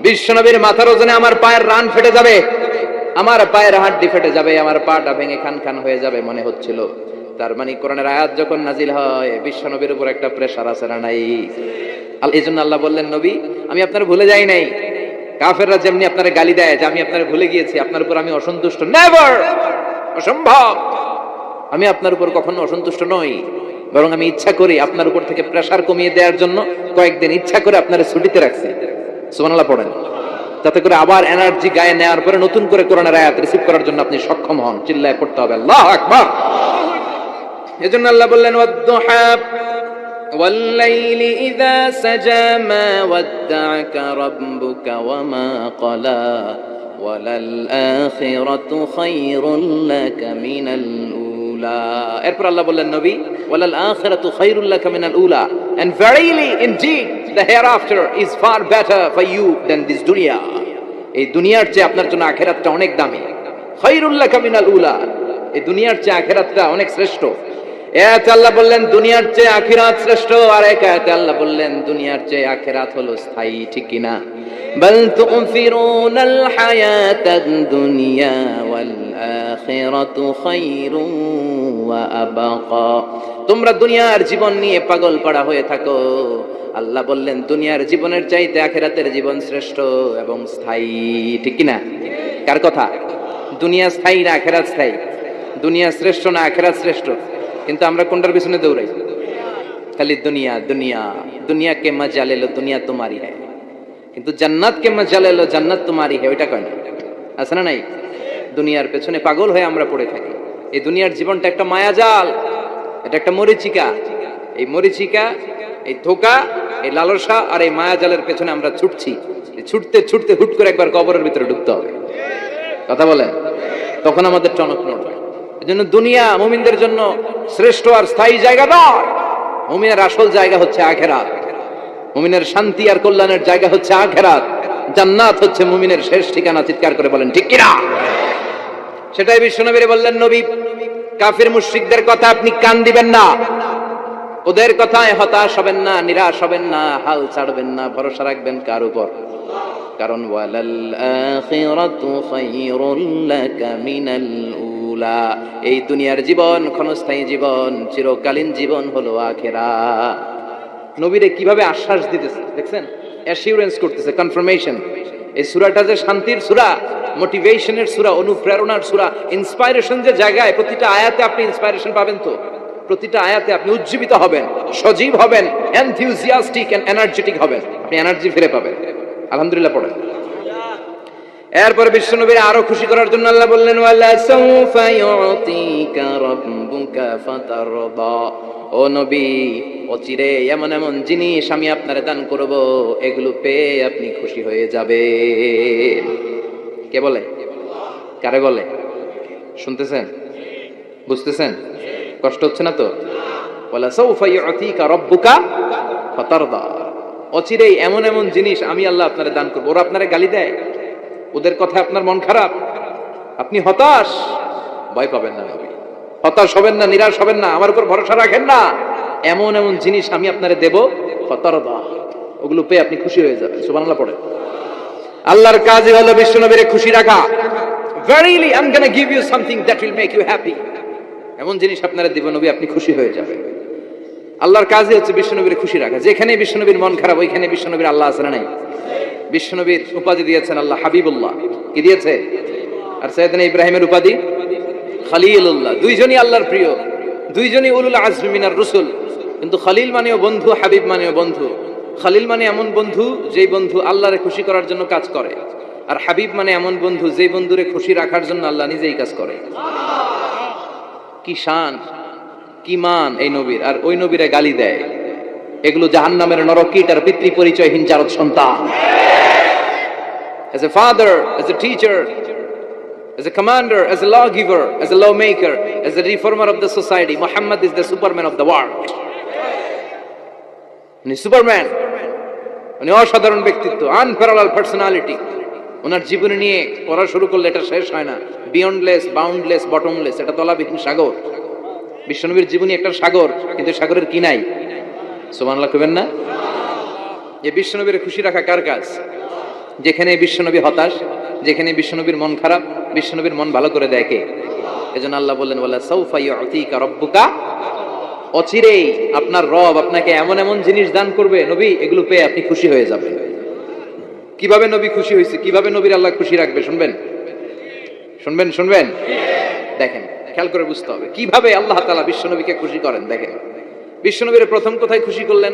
বিশ্বনবীর মাথার ওজনে আমার পায়ের রান ফেটে যাবে, আমার পায়ের হাড্ডি ফেটে যাবে, আমার পাটা ভেঙে খান খান হয়ে যাবে মনে হচ্ছিল। তার মানে কোরআনের আয়াত যখন নাজিল হয়, বিশ্বনবীর উপর একটা প্রেসার আছে না নাই? এই জন্য আল্লাহ বললেন, নবী আমি আপনার ভুলে যাই নাই। কাফেররা যেমনি আপনার গালি দেয় যে আমি আপনার ভুলে গিয়েছি, আপনার উপর আমি অসন্তুষ্ট, নেভার, অসম্ভব। আমি আপনার উপর কখনো অসন্তুষ্ট নই, বরং আমি ইচ্ছা করি আপনার উপর থেকে প্রেসার কমিয়ে দেওয়ার জন্য কয়েকদিন ইচ্ছা করে আপনার ছুটিতে রাখছি। সুবহানাল্লাহ পড়েন। যাতে করে আবার এনার্জি গায়ে নেওয়ার পরে নতুন করে কোরআনের আয়াত রিসিভ করার জন্য আপনি সক্ষম হন। চিল্লায় পড়তে হবে আল্লাহু আকবার। এজন্য আল্লাহ বললেন, ওয়াদ-দুহা ওয়াল-লাইলি ইযা সাজা মা ওয়াদ্দা'আকা রাব্বুকা ওয়া মা ক্বালা ওয়ালাল আখিরাতু খায়রুল লাকা মিনাল উলা। এরপর আল্লাহ বললেন, নবী ওয়ালাল আখিরাতু খায়রুল লাকা মিনাল উলা, and verily indeed the hereafter is far better for you than this dunya. এই দুনিয়ার চেয়ে আপনার জন্য আখিরাতটা অনেক দামি। খায়রুল লাকা মিনাল উলা, এই দুনিয়ার চেয়ে আখিরাতটা অনেক শ্রেষ্ঠ। এতে আল্লাহ বললেন দুনিয়ার চেয়ে আখিরাত শ্রেষ্ঠ, আর এতে আল্লাহ বললেন দুনিয়ার চেয়ে আখিরাত হলো স্থায়ী, ঠিক কি না? বাল তুফিরুনাল হায়াতাদ দুনিয়া ওয়াল আখিরাতু খায়রুন ওয়া আবাকা। তোমরা দুনিয়ার জীবন নিয়ে পাগল পাড়া হয়ে থাকো, আল্লাহ বললেন দুনিয়ার জীবনের চাইতে আখিরাতের জীবন শ্রেষ্ঠ এবং স্থায়ী, ঠিক কি না? কার কথা? দুনিয়া স্থায়ী না আখিরাত স্থায়ী? দুনিয়া শ্রেষ্ঠ না আখিরাত শ্রেষ্ঠ? কিন্তু আমরা কোনটার পিছনে দৌড়াই? খালি দুনিয়া দুনিয়া। দুনিয়া কে মজা লে লো, দুনিয়া তোমারি হ্যায়, কিন্তু জান্নাত কে মজা লে লো, জান্নাত তোমারি হ্যায়, ওইটা কয় না? আছে না নাই? দুনিয়ার পেছনে পাগল হয়ে আমরা পড়ে থাকি। এই দুনিয়ার জীবনটা একটা মায়াজাল, এটা একটা মরিচিকা। এই মরিচিকা, এই ধোঁকা, এই লালসা আর এই মায়াজালের পেছনে আমরা ছুটছি। ছুটতে ছুটতে হুট করে একবার কবরের ভিতরে ঢুকতে হবে। কথা বলেন, তখন আমাদের টনক নড়বে। এজন্য দুনিয়া মুমিনদের জন্য শ্রেষ্ঠ আর স্থায়ী জায়গা নয়। মুমিনের আসল জায়গা হচ্ছে আখিরাত। মুমিনের শান্তি আর কল্যাণের জায়গা হচ্ছে আখিরাত। জান্নাত হচ্ছে মুমিনের শেষ ঠিকানা। চিৎকার করে বলেন ঠিক কিনা? সেটাই বিশ্বনবী বললেন, নবী কাফির মুশরিকদের কথা আপনি কান দিবেন না, ওদের কথায় হতাশ হবেন না, নিরাশ হবেন না, হাল ছাড়বেন না, ভরসা রাখবেন কার উপর? কারণ ওয়ালাল আখিরাতু খায়রুল লাকা মিনাল উলা, এই দুনিয়ার জীবন ক্ষণস্থায়ী জীবন, চিরকালীন জীবন হলো আখিরাত। নবীরে কিভাবে আশ্বাস দিতেছে দেখছেন, অ্যাসিউরেন্স করতেছে, কনফার্মেশন। এই সূরাটা যে শান্তির সূরা, মোটিভেশনের সূরা, অনুপ্রেরণার সূরা, ইন্সপাইরেশন যে জায়গায়, প্রতিটা আয়াতে আপনি ইন্সপাইরেশন পাবেন। তো প্রতিটা আয়াতে আপনি উজ্জীবিত হবেন, সজীব হবেন, এনথিউজিয়াস্টিক এন্ড এনার্জেটিক হবেন, আপনি এনার্জি ফিরে পাবেন। আলহামদুলিল্লাহ পড়েন। এরপরে বিশ্বনবীর আরো খুশি করার জন্য আল্লাহ বললেন, ওয়ালা সাউফা ইউতিকা রাব্বুকা ফাতারদা। ও নবী, অচিরে এমন এমন জিনিস আমি আপনারে দান করব, এগুলো পেয়ে আপনি খুশি হয়ে যাবেন। কে বলে? কারে বলে? শুনতেছেন? বুঝতেছেন? কষ্ট হচ্ছে না তো? ওয়ালা সাউফা ইউতিকা রাব্বুকা ফাতারদা। অচিরে এমন এমন জিনিস আমি আল্লাহ আপনারে দান করব। ওরা আপনারে গালি দেয়, ওদের কথা আপনার মন খারাপ, আপনি হতাশ, ভয় পাবেন না নবী, হতাশ হবেন না, নিরাশ হবেন না, আমার উপর ভরসা রাখেন না। এমন এমন জিনিস আমি আপনারে দেব, ফাতারদা, ওগুলো পেয়ে আপনি খুশি হয়ে যাবেন। সুবহানাল্লাহ পড়ে। আল্লাহর কাজই হলো বিশ্বনবীরে খুশি রাখা। Verily I'm going to give you something that will make you happy. এমন জিনিস আপনারে দিব নবী, আপনি খুশি হয়ে যাবেন। আল্লাহর কাজই হচ্ছে বিশ্বনবীরে খুশি রাখা। যেখানে বিশ্বনবীর মন খারাপ, ওইখানে বিশ্বনবীর আল্লাহ আছে না নাই? বিশ্বনবীর উপাধি দিয়েছেন আল্লাহ হাবিবুল্লাহ, কি দিয়েছে? আর সাইয়েদনা ইব্রাহিমের উপাধি খলিলুল্লাহ। দুইজনই আল্লাহর প্রিয়, দুইজনই উলুল আজমি মিনার রাসূল। কিন্তু খলিল মানেও বন্ধু, হাবিব মানেও বন্ধু। খলিল মানে এমন বন্ধু যেই বন্ধু আল্লাহরে খুশি করার জন্য কাজ করে, আর হাবিব মানে এমন বন্ধু যেই বন্ধুরে খুশি রাখার জন্য আল্লাহ নিজেই কাজ করে। কি শান, কি মান এই নবীর! আর ওই নবীরে গালি দেয়, এগুলো জাহান্নামের নরকীট আর পিতৃ পরিচয়হীন জারদ সন্তান। As a father, as a teacher, as a commander, as a lawgiver, as a lawmaker, as a reformer of the society, Muhammad is the superman of the world. উনি সুপারম্যান, উনি অসাধারণ ব্যক্তিত্ব, আনপ্যারালাল পার্সোনালিটি। ওনার জীবনী নিয়ে পড়া শুরু করলে এটা শেষ হয় না। বিয়ন্ডলেস, বাউন্ডলেস, বটমলেস, এটা তলাবিহীন সাগর। বিশ্বনবীর জীবনী একটা সাগর, কিন্তু সাগরের কি নাই? সুবহানাল্লাহ কইবেন না? এই বিশ্বনবীর খুশি রাখা কার কাজ? যেখানে বিশ্বনবী হতাশ, যেখানে বিশ্বনবীর মন খারাপ, বিশ্বনবীর মন ভালো করে দেয় কে? এজন্য আল্লাহ বললেন, ওয়ালা সাউফা ইউতিকা রাব্বুকা, অচিরেই আপনার রব আপনাকে এমন এমন জিনিস দান করবে নবী, এগুলো পেয়ে আপনি খুশি হয়ে যাবেন। কিভাবে নবী খুশি হয়েছে, কিভাবে নবীর আল্লাহ খুশি রাখবে, শুনবেন? শুনবেন? শুনবেন? দেখেন, খেয়াল করে বুঝতে হবে কিভাবে আল্লাহ তাআলা বিশ্বনবীকে খুশি করেন। দেখেন, বিশ্বনবীর প্রথম কোথায় খুশি করলেন?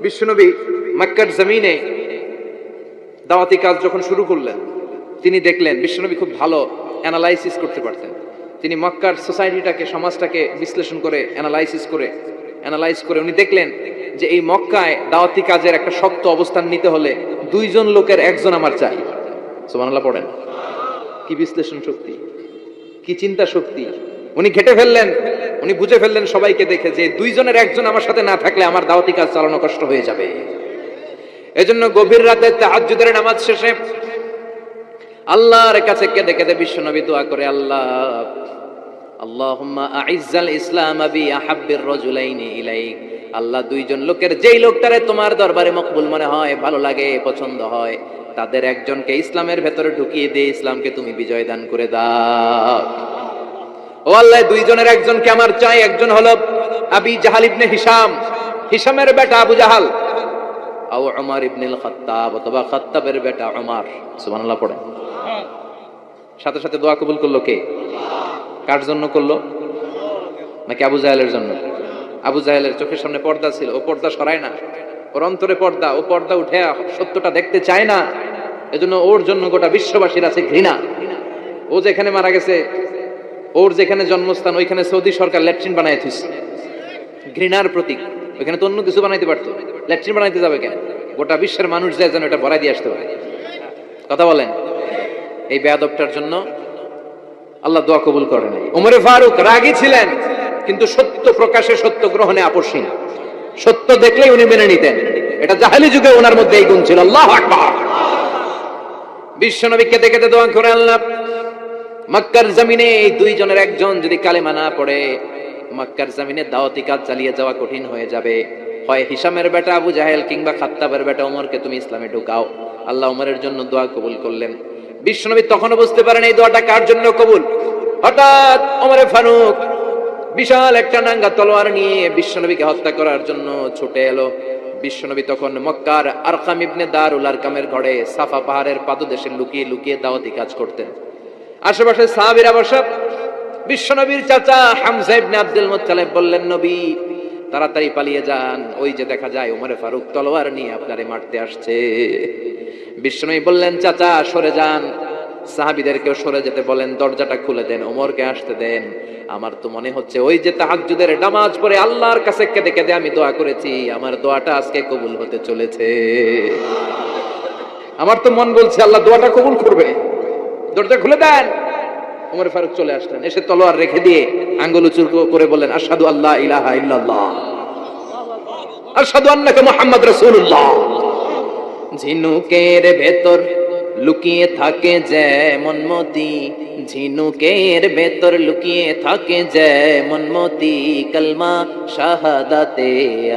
বিশ্বনবী মক্কার জমিনে দাওয়াতি কাজ যখন শুরু করলেন, তিনি দেখলেন বিশ্বনবী খুব ভালো অ্যানালাইসিস করতে পারতেন। তিনি মক্কার সোসাইটিটাকে, সমাজটাকে বিশ্লেষণ করে অ্যানালাইজ করে উনি দেখলেন যে এই মক্কায় দাওয়াতি কাজের একটা শক্ত অবস্থান নিতে হলে দুইজন লোকের একজন আমার চাই। সুবহানাল্লাহ পড়েন। কি বিশ্লেষণ শক্তি, কি চিন্তা শক্তি! উনি ঘেটে ফেললেন, উনি বুঝে ফেললেন সবাইকে দেখে যে দুইজনের একজন আমার সাথে না থাকলে আমার দাওয়াতি কাজ চালানো কষ্ট হয়ে যাবে। এজন্য গভীর রাতে তাহাজ্জুদের নামাজ শেষে আল্লাহর কাছে কেঁদে কেঁদে বিশ্বনবী দোয়া করে, আল্লাহ, আল্লাহুম্মা আইজ্জাল ইসলাম বি আহাব্বির রাজুলাইনি ইলাইক। আল্লাহ, দুইজন লোকের, যেই লোকটারে তোমার দরবারে মকবুল মনে হয়, ভালো লাগে, পছন্দ হয়, তাদের একজনকে ইসলামের ভেতরে ঢুকিয়ে দিয়ে ইসলামকে তুমি বিজয় দান করে দাও। ও আল্লাহ, দুইজনের একজনকে আমার চাই। একজন হলো আবি জাহাল ইবনে হিশাম, হিশামের বেটা আবু জাহাল, আও উমর ইবনুল খাত্তাব, অথবা খাত্তাবের বেটা উমর। সুবহানাল্লাহ পড়েন। সাথে সাথে দোয়া কবুল করলো কে? কার জন্য করলো? নাকি আবু জাহেলের জন্য? আবু জাহেলের চোখের সামনে পর্দা ছিল, ও পর্দা সরায় না। ওর অন্তরে পর্দা, ও পর্দা উঠে সত্যটা দেখতে চায় না। এজন্য ওর জন্য গোটা বিশ্ববাসীর আছে ঘৃণা। ও যেখানে মারা গেছে, ওর যেখানে জন্মস্থান, ওইখানে সৌদি সরকার ল্যাট্রিন বানায় দিচ্ছে, ঘৃণার প্রতীক। ওইখানে তো অন্য কিছু বানাইতে পারতো, ল্যাট্রিন বানাইতে যাবে কেন? গোটা বিশ্বের মানুষ যায় যেন এটা ভরাই দিয়ে আসতে পারে। কথা বলেন। এই বেয়াদবটার জন্য আল্লাহ দোয়া কবুল করে নাই। ওমরে ফারুক রাগী ছিলেন, কিন্তু সত্য প্রকাশে, সত্য গ্রহণে আপোষহীন। সত্য দেখলেই উনি মেনে নিতেন। এটা জাহেলি যুগে ওনার মধ্যে এই গুণ ছিল। আল্লাহু আকবার। বিশ্বনবী কেঁদে কেঁদে দোয়া করে, আল্লাহ, মক্কার জমিনে এই দুইজনের একজন যদি কালেমা না পড়ে, মক্কার জমিনে দাওয়াতি কাজ চালিয়ে যাওয়া কঠিন হয়ে যাবে। হয় হিশামের বেটা আবু জাহেল কিংবা খাত্তাবের বেটা ওমরকে তুমি ইসলামে ঢুকাও। আল্লাহ ওমরের জন্য দোয়া কবুল করলেন। বিশ্বনবী তখনও বুঝতে পারেন এই দোয়াটা কার জন্য কবুল। হঠাৎ ওমরে ফারুক বিশাল একটা নাঙ্গা তলোয়ার নিয়ে বিশ্বনবীকে হত্যা করার জন্য ছুটে এলো। বিশ্বনবী তখন মক্কার আরকাম ইবনে দারুল আরকামের ঘরে সাফা পাহাড়ের পাদদেশে লুকিয়ে লুকিয়ে দাওয়াতি কাজ করতেন। আশেপাশে সাহাবীরা বসা। বিশ্বনবীর চাচা হামজা ইবনে আব্দুল মুত্তালিব বললেন, নবী তাড়াতাড়ি পালিয়ে যান, ওই যে দেখা যায় ওমর ফারুক তলোয়ার নিয়ে আপনারে মারতে আসছে। বিশ্বনবী বললেন, চাচা সরে যান, সাহাবীদেরকেও সরে যেতে বলেন, দরজাটা খুলে দেন, ওমরকে আসতে দেন। আমার তো মনে হচ্ছে ওই যে তাহাজ্জুদের নামাজ পড়ে আল্লাহর কাছে কেঁদে কেঁদে আমি দোয়া করেছি, আমার দোয়াটা আজকে কবুল হতে চলেছে। আমার তো মন বলছে আল্লাহ দোয়াটা কবুল করবে, দরজা খুলে দেন। ওমর ফারুক চলে আসলেন, এসে তলোয়ার রেখে দিয়ে আঙ্গুল উঁচু করে বললেন, আশহাদু আল্লা ইলাহা ইল্লাল্লাহ, আশহাদু আন্নাকা মুহাম্মাদ রাসূলুল্লাহ। ঝিনুকের ভেতর লুকিয়ে থাকে যেমন মতি, ঝিনুকের ভেতর লুকিয়ে থাকে যেমন মতি, কালমা শাহাদাতে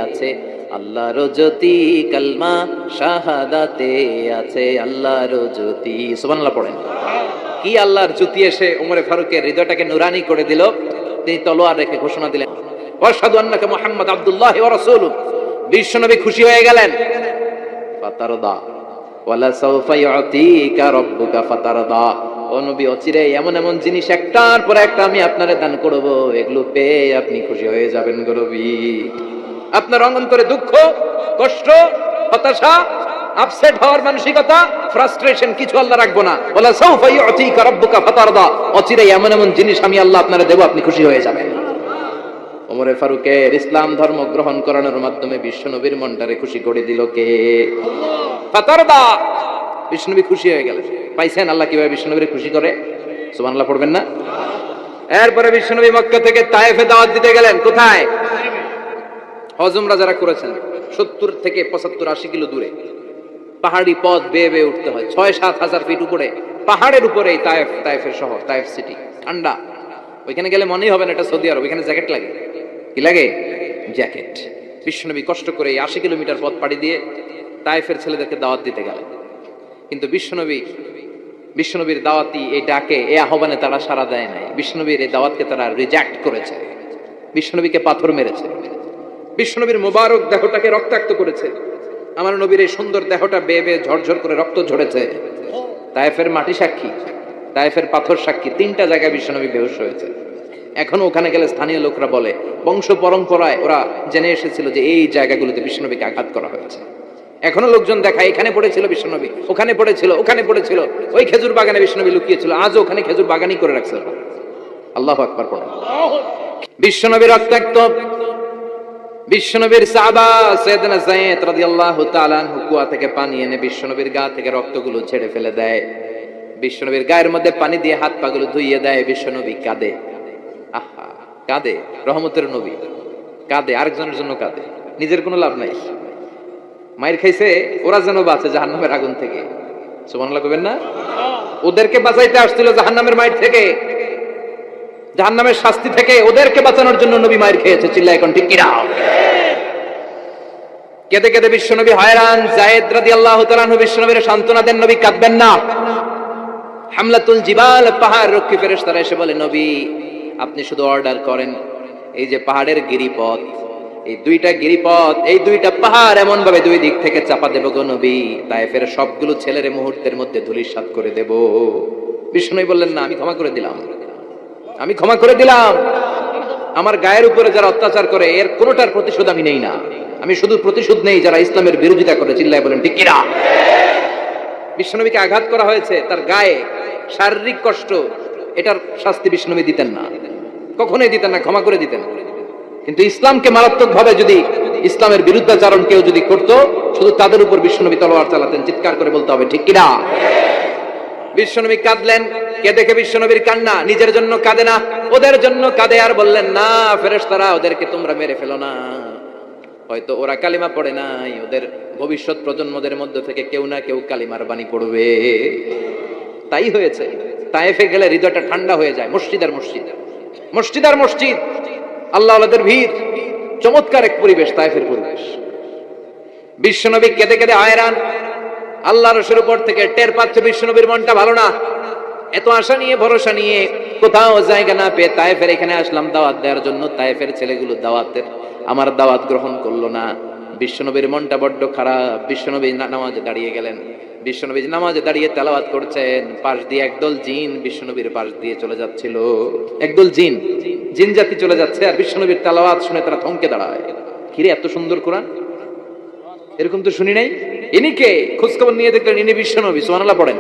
আছে আল্লাহর জ্যোতি, কালমা শাহাদাতে আছে আল্লাহর জ্যোতি। সুবহানাল্লাহ পড়েন। কি আল্লাহর জ্যোতি এসে ওমর ফারুকের হৃদয়টাকে নুরানি করে দিল। তিনি তলোয়ার রেখে ঘোষণা দিলেন, আশহাদু আন্নাকা মুহাম্মাদ আব্দুল্লাহি ওয়া রাসূলুহু। বিশ্বনবী খুশি হয়ে গেলেন। ফাতারদা ওয়ালা সাউফা ইউতিকা রাব্বুকা ফাতারদা। ও নবী, অচিরে এমন এমন জিনিস একটার পর একটা আমি আপনারে দান করব, এগুলো পেয়ে আপনি খুশি হয়ে যাবেন গো নবী। আপনার অন্তরে দুঃখ, কষ্ট, হতাশা, আপসেট হওয়ার মানসিকতা, ফ্রাস্ট্রেশন কিছু আল্লাহ রাখবো না। ওয়ালা সাউফা ইউতিকা রাব্বুকা ফাতারদা। অচিরে এমন এমন জিনিস আমি আল্লাহ আপনারে দেব, আপনি খুশি হয়ে যাবেন। ওমর ফারুকের ইসলাম ধর্ম গ্রহণ করানোর মাধ্যমে বিশ্বনবীর মনটারে খুশি করে দিল কে? ফাতারদা। বিশ্বনবী খুশি হয়ে গেলেন। পাইছেন আল্লাহ কিভাবে বিশ্বনবীরে খুশি করে? সুবহানাল্লাহ পড়বেন না? এরপরে বিশ্বনবী মক্কা থেকে তায়েফে দাওয়াত দিতে গেলেন। কোথায়? হজমরা যারা করেছেন 70 থেকে 75 80 কিলো দূরে পাহাড়ি পথ বেয়ে বেয়ে উঠতে হয়, 6-7 হাজার ফিট উপরে পাহাড়ের উপরে তায়েফের শহর, তায়েফ সিটি। ঠান্ডা, ওইখানে গেলে মনেই হবে না এটা সৌদি আরব। এখানে জ্যাকেট লাগে। কি লাগে? জ্যাকেট। বিশ্বনবী কষ্ট করে 80 কিলোমিটার পথ পাড়ি দিয়ে তায়েফের ছেলেদেরকে দাওয়াত দিতে গেলেন। কিন্তু বিশ্বনবীর দাওয়াতি এই ডাকে, এই আহ্বানে তারা সাড়া দেয় নাই। বিশ্বনবীর এই দাওয়াতকে তারা রিজেক্ট করেছে, বিশ্বনবীকে পাথর মেরেছে, বিশ্বনবীর মোবারক দেহটাকে রক্তাক্ত করেছে। আমার নবীর এই সুন্দর দেহটা বেয়ে বেয়ে ঝরঝর করে রক্ত ঝরেছে। তায়েফের মাটি সাক্ষী, তায়েফের পাথর সাক্ষী। 3টা জায়গায় বিশ্বনবী বেহুশ হয়েছে। এখনো ওখানে গেলে স্থানীয় লোকরা বলে, বংশ পরম্পরায় ওরা জেনে এসেছিল যে এই জায়গাগুলোতে বিশ্বনবীকে আঘাত করা হয়েছে। এখনো লোকজন দেখায় এখানে পড়েছিল বিশ্বনবী, ওখানে পড়েছিল, ওখানে পড়েছিল, ওই খেজুর বাগানে বিশ্বনবী লুকিয়েছিল, আজও ওখানে খেজুর বাগানই করে রাখছে। আল্লাহু আকবার পড়েন। বিশ্বনবী রক্তাক্ত। বিশ্বনবীর সাহাবা সাইয়েদনা যায়েদ রাদিয়াল্লাহু তাআলা আনহু কুয়া থেকে পানি এনে বিশ্বনবীর গা থেকে রক্তগুলো ছেড়ে ফেলে দেয়। বিশ্বনবীর গায়ের মধ্যে পানি দিয়ে হাত পাগুলো ধুইয়ে দেয়। বিশ্বনবী কাঁদে। আহা, কাঁদে। রহমতের নবী কাঁদে, আরেকজনের জন্য কাঁদে, নিজের কোনো লাভ নাই। মায়ের খাইছে, ওরা যেন বাঁচে জাহান্নামের আগুন থেকে। সুবহানাল্লাহ কইবেন না? ওদেরকে বাঁচাইতে আসছিল জাহান্নামের মায়ের থেকে, জাহান্নামের শাস্তি থেকে। ওদেরকে বাঁচানোর জন্য নবী মায়ের খেয়েছে। চিল্লায় এখন ঠিক কিনা? কেঁদে কেঁদে বিশ্বনবী হয়রান। যায়েদ রাদিয়াল্লাহু তাআলা আনহু বিশ্বনবীর সান্ত্বনা দেন, নবী কাঁদবেন না। হামলাতুল জিবাল, পাহাড় রক্ষী ফেরেশতারা এসে বলে, নবী আপনি শুধু অর্ডার করেন, এই যে পাহাড়ের গিরিপথ, এই 2টা গিরিপথ, এই 2টা পাহাড় এমন ভাবে 2 দিক থেকে চাপা দেব গো নবী, তায়েফের সবগুলো ছেলের মুহূর্তের মধ্যে ধূলিসাৎ করে দেব। বিষ্ণু বললেন, না, আমি ক্ষমা করে দিলাম, আমি ক্ষমা করে দিলাম। আমার গায়ের উপরে যারা অত্যাচার করে এর কোনোটার প্রতিশোধ আমি নেই না। আমি শুধু প্রতিশোধ নেই যারা ইসলামের বিরোধিতা করে। চিল্লায় বলেন ঠিক কিনা? বিশ্বনবীকে আঘাত করা হয়েছে, তার গায়ে শারীরিক কষ্ট, এটার শাস্তি বিশ্বনবী দিতেন না, কখনোই দিতেন না, ক্ষমা করে দিতেন। কিন্তু ইসলামকে মারাত্মক ভাবে যদি ইসলামের বিরুদ্ধাচরণ কেউ যদি করত, শুধু তাদের উপর বিশ্বনবী তলোয়ার চালাতেন। চিৎকার করে বলতে হবে ঠিক কিনা? বিশ্বনবী কাঁদলেন। কে দেখে বিশ্বনবীর কান্না? নিজের জন্য কাঁদে না, ওদের জন্য কাঁদে। আর বললেন, না ফেরেশতারা, ওদেরকে তোমরা মেরে ফেলো না, হয়তো ওরা কালিমা পড়ে নাই, ওদের ভবিষ্যৎ প্রজন্মদের মধ্যে থেকে কেউ না কেউ কালিমার বাণী পড়বে। তাই হয়েছে। তায়েফে গেলে হৃদয়টা ঠান্ডা হয়ে যায়। মসজিদ আর মসজিদ, মসজিদ আর মসজিদ, আল্লাহ ওয়ালাদের ভিড়, চমৎকার এক পরিবেশ তায়েফের পরিবেশ। বিশ্বনবী কেঁদে কেঁদে হয়রান। আল্লাহ রাসূলের উপর থেকে টের পাচ্ছে বিশ্বনবীর মনটা ভালো না। এত আশা নিয়ে, ভরসা নিয়ে, কোথাও জায়গা না পেয়ে তায়েফের এখানে আসলাম দাওয়াত দেওয়ার জন্য। তায়েফের ছেলেগুলো আমার দাওয়াত গ্রহণ করলো না। বিশ্বনবীর মনটা বড্ড খারাপ। বিশ্বনবী নামাজে দাঁড়িয়ে গেলেন। বিশ্বনবী নামাজে দাঁড়িয়ে তেলাওয়াত করছেন, পাশ দিয়ে একদল জিন বিশ্বনবীর পাশ দিয়ে চলে যাচ্ছিল। একদল জিন, জিন জাতি চলে যাচ্ছে, আর বিশ্বনবীর তেলাওয়াত শুনে তারা থমকে দাঁড়ায়। কিরে, এত সুন্দর কোরআন, এরকম তো শুনি নাই। ইনি কে? খোঁজখবর নিয়ে দেখলেন ইনি বিশ্বনবী। সুবহানাল্লাহ পড়েন।